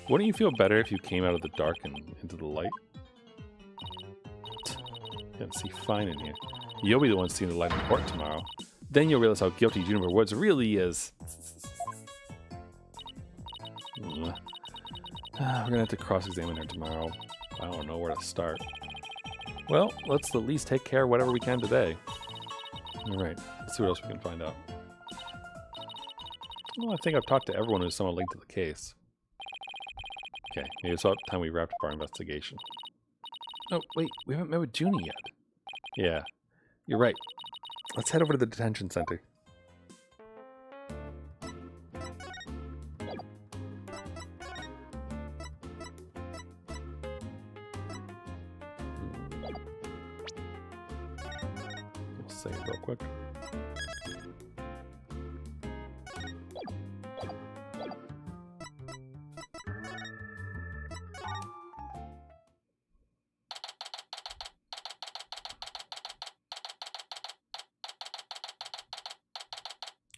S1: wouldn't you feel better if you came out of the dark and into the light? You can see fine in here. You'll be the one seeing the light in court tomorrow. Then you'll realize how guilty Juniper Woods really is. We're gonna have to cross-examine her tomorrow. I don't know where to start. Well, let's at least take care of whatever we can today. Alright, let's see what else we can find out. Well, I think I've talked to everyone who's somewhat linked to the case. Okay, maybe it's about time we wrapped up our investigation. Oh, wait, we haven't met with Junie yet. Yeah, you're right. Let's head over to the detention center. We'll save real quick.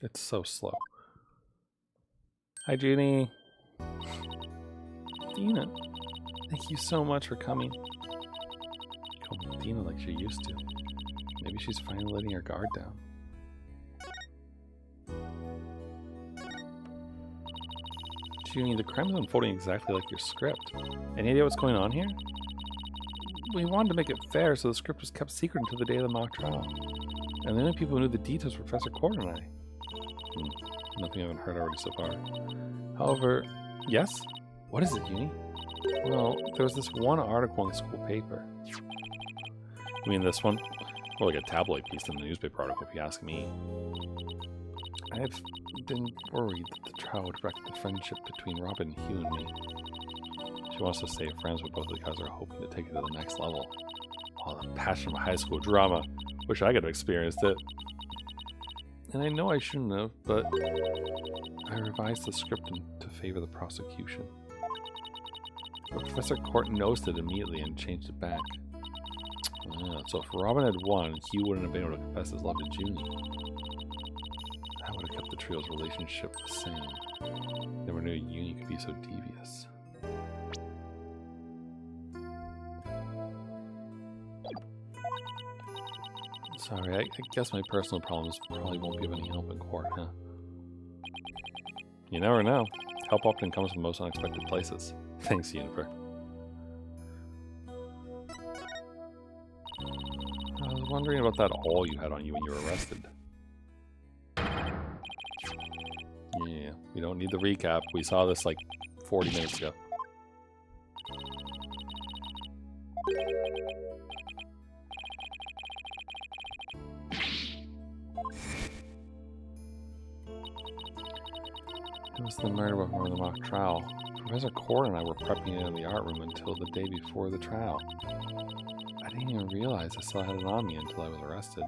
S1: It's so slow. Hi, Junie. Dina, thank you so much for coming. Call me Dina like she used to. Maybe she's finally letting her guard down. Junie, the crime is unfolding exactly like your script. Any idea what's going on here? We wanted to make it fair, so the script was kept secret until the day of the mock trial. And the only people who knew the details were Professor Courte and I. Nothing I haven't heard already so far. However, yes? What is it, Junie? Well, there was this one article in the school paper. You mean this one? More like a tabloid piece than a newspaper article, if you ask me. I've been worried that the trial would wreck the friendship between Robin, Hugh, and me. She wants to stay friends, but both of the guys are hoping to take it to the next level. Oh, the passion of high school drama. Wish I could have experienced it. And I know I shouldn't have, but I revised the script to favor the prosecution. But Professor Courte noticed it immediately and changed it back. So if Robin had won, Hugh wouldn't have been able to confess his love to Junie. That would have kept the trio's relationship the same. Never knew Junie could be so devious. Sorry, I guess my personal problems probably won't be of any help in court, huh? You never know. Help often comes from the most unexpected places. Thanks, Juniper. I was wondering about that awl you had on you when you were arrested. Yeah, we don't need the recap. We saw this like 40 minutes ago. It was the murder before the mock trial. Professor Courte and I were prepping it in the art room until the day before the trial. I didn't even realize I still had it on me until I was arrested.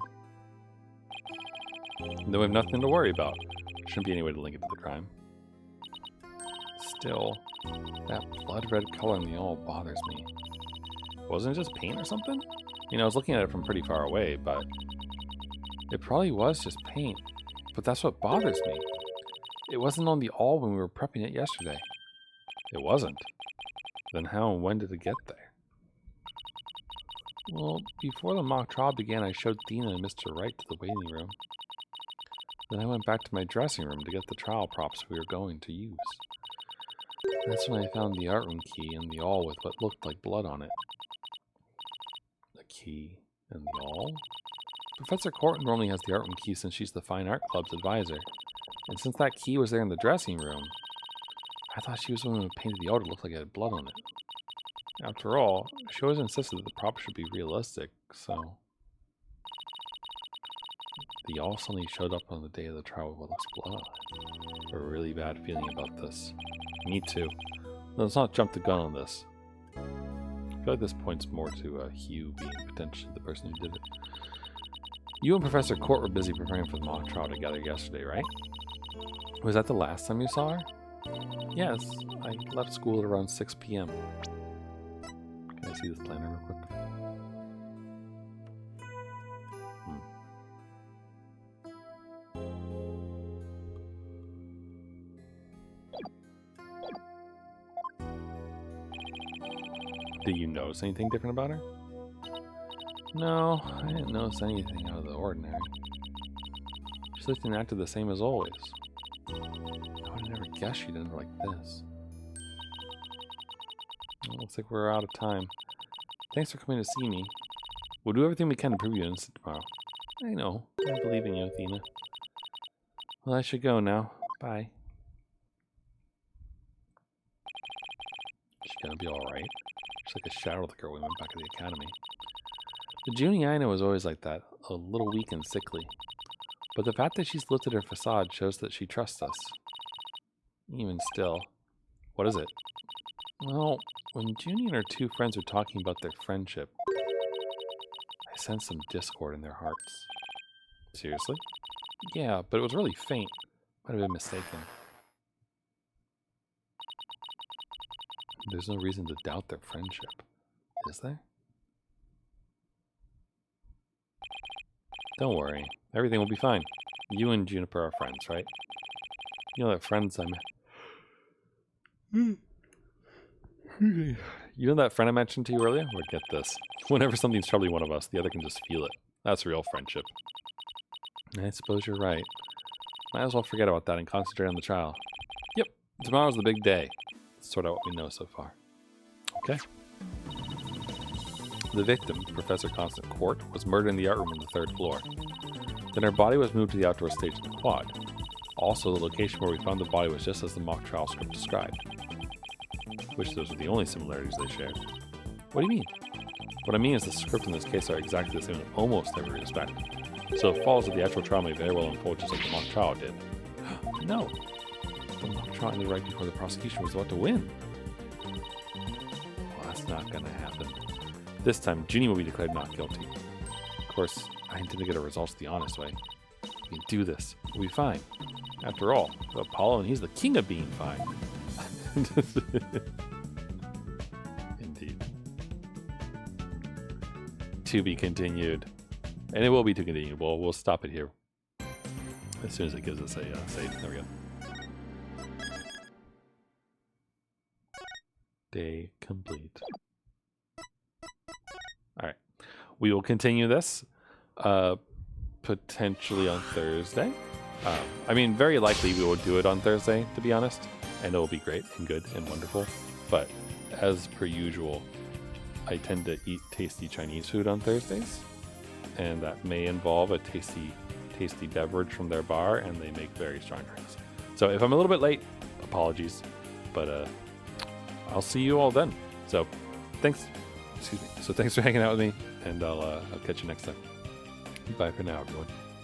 S1: Then we have nothing to worry about. Shouldn't be any way to link it to the crime. Still, that blood red color in the awl bothers me. Wasn't it just paint or something? You know, I was looking at it from pretty far away, but it probably was just paint. But that's what bothers me. It wasn't on the awl when we were prepping it yesterday. It wasn't. Then how and when did it get there? Well, before the mock trial began, I showed Athena and Mr. Wright to the waiting room. Then I went back to my dressing room to get the trial props we were going to use. That's when I found the art room key and the awl with what looked like blood on it. The key and the awl? Professor Courte normally has the art room key since she's the Fine Art Club's advisor. And since that key was there in the dressing room, I thought she was the one who painted the awl to look like it had blood on it. After all, she always insisted that the props should be realistic, so... The awl suddenly showed up on the day of the trial with what looks blood on it. A really bad feeling about this. Me too. Let's not jump the gun on this. I feel like this points more to Hugh being potentially the person who did it. You and Professor Courte were busy preparing for the mock trial together yesterday, right? Was that the last time you saw her? Yes, I left school at around 6 p.m. Can I see this planner real quick? Did you notice anything different about her? No, I didn't notice anything out of the ordinary. She looked and acted the same as always. I would have never guessed she'd end like this. Well, looks like we're out of time. Thanks for coming to see me. We'll do everything we can to prove you innocent tomorrow. I know. I believe in you, Athena. Well, I should go now. Bye. She's gonna be alright. She's like a shadow of the girl we met back at the academy. The Junie I know is always like that, a little weak and sickly. But the fact that she's lifted her facade shows that she trusts us. Even still. What is it? Well, when Junie and her two friends were talking about their friendship, I sensed some discord in their hearts. Seriously? Yeah, but it was really faint. Might have been mistaken. There's no reason to doubt their friendship, is there? Don't worry. Everything will be fine. You and Juniper are friends, right? You know that friends I met. You know that friend I mentioned to you earlier? Well, get this. Whenever something's troubling one of us, the other can just feel it. That's real friendship. I suppose you're right. Might as well forget about that and concentrate on the trial. Yep, tomorrow's the big day. Let's sort out what we know so far. Okay. The victim, Professor Constance Courte, was murdered in the art room on the 3rd floor. Then her body was moved to the outdoor stage of the quad. Also, the location where we found the body was just as the mock trial script described. Wish those were the only similarities they shared. What do you mean? What I mean is the script in this case are exactly the same in almost every respect. So it follows that the actual trial may very well unfold just like the mock trial did. No! The mock trial ended right before the prosecution was about to win. Well, that's not gonna happen. This time, Ginny will be declared not guilty. Of course, I intend to get our results the honest way. We can do this. We'll be fine. After all, Apollo, and he's the king of being fine. Indeed. To be continued. And it will be to continue. We'll stop it here. As soon as it gives us a save. There we go. Day complete. Alright. We will continue this. Potentially on Thursday. I mean, very likely we will do it on Thursday, to be honest. And it will be great and good and wonderful. But as per usual, I tend to eat tasty Chinese food on Thursdays. And that may involve a tasty beverage from their bar, and they make very strong drinks. So if I'm a little bit late, apologies. But I'll see you all then. So thanks. Excuse me. So thanks for hanging out with me, and I'll catch you next time. Bye for now, everyone.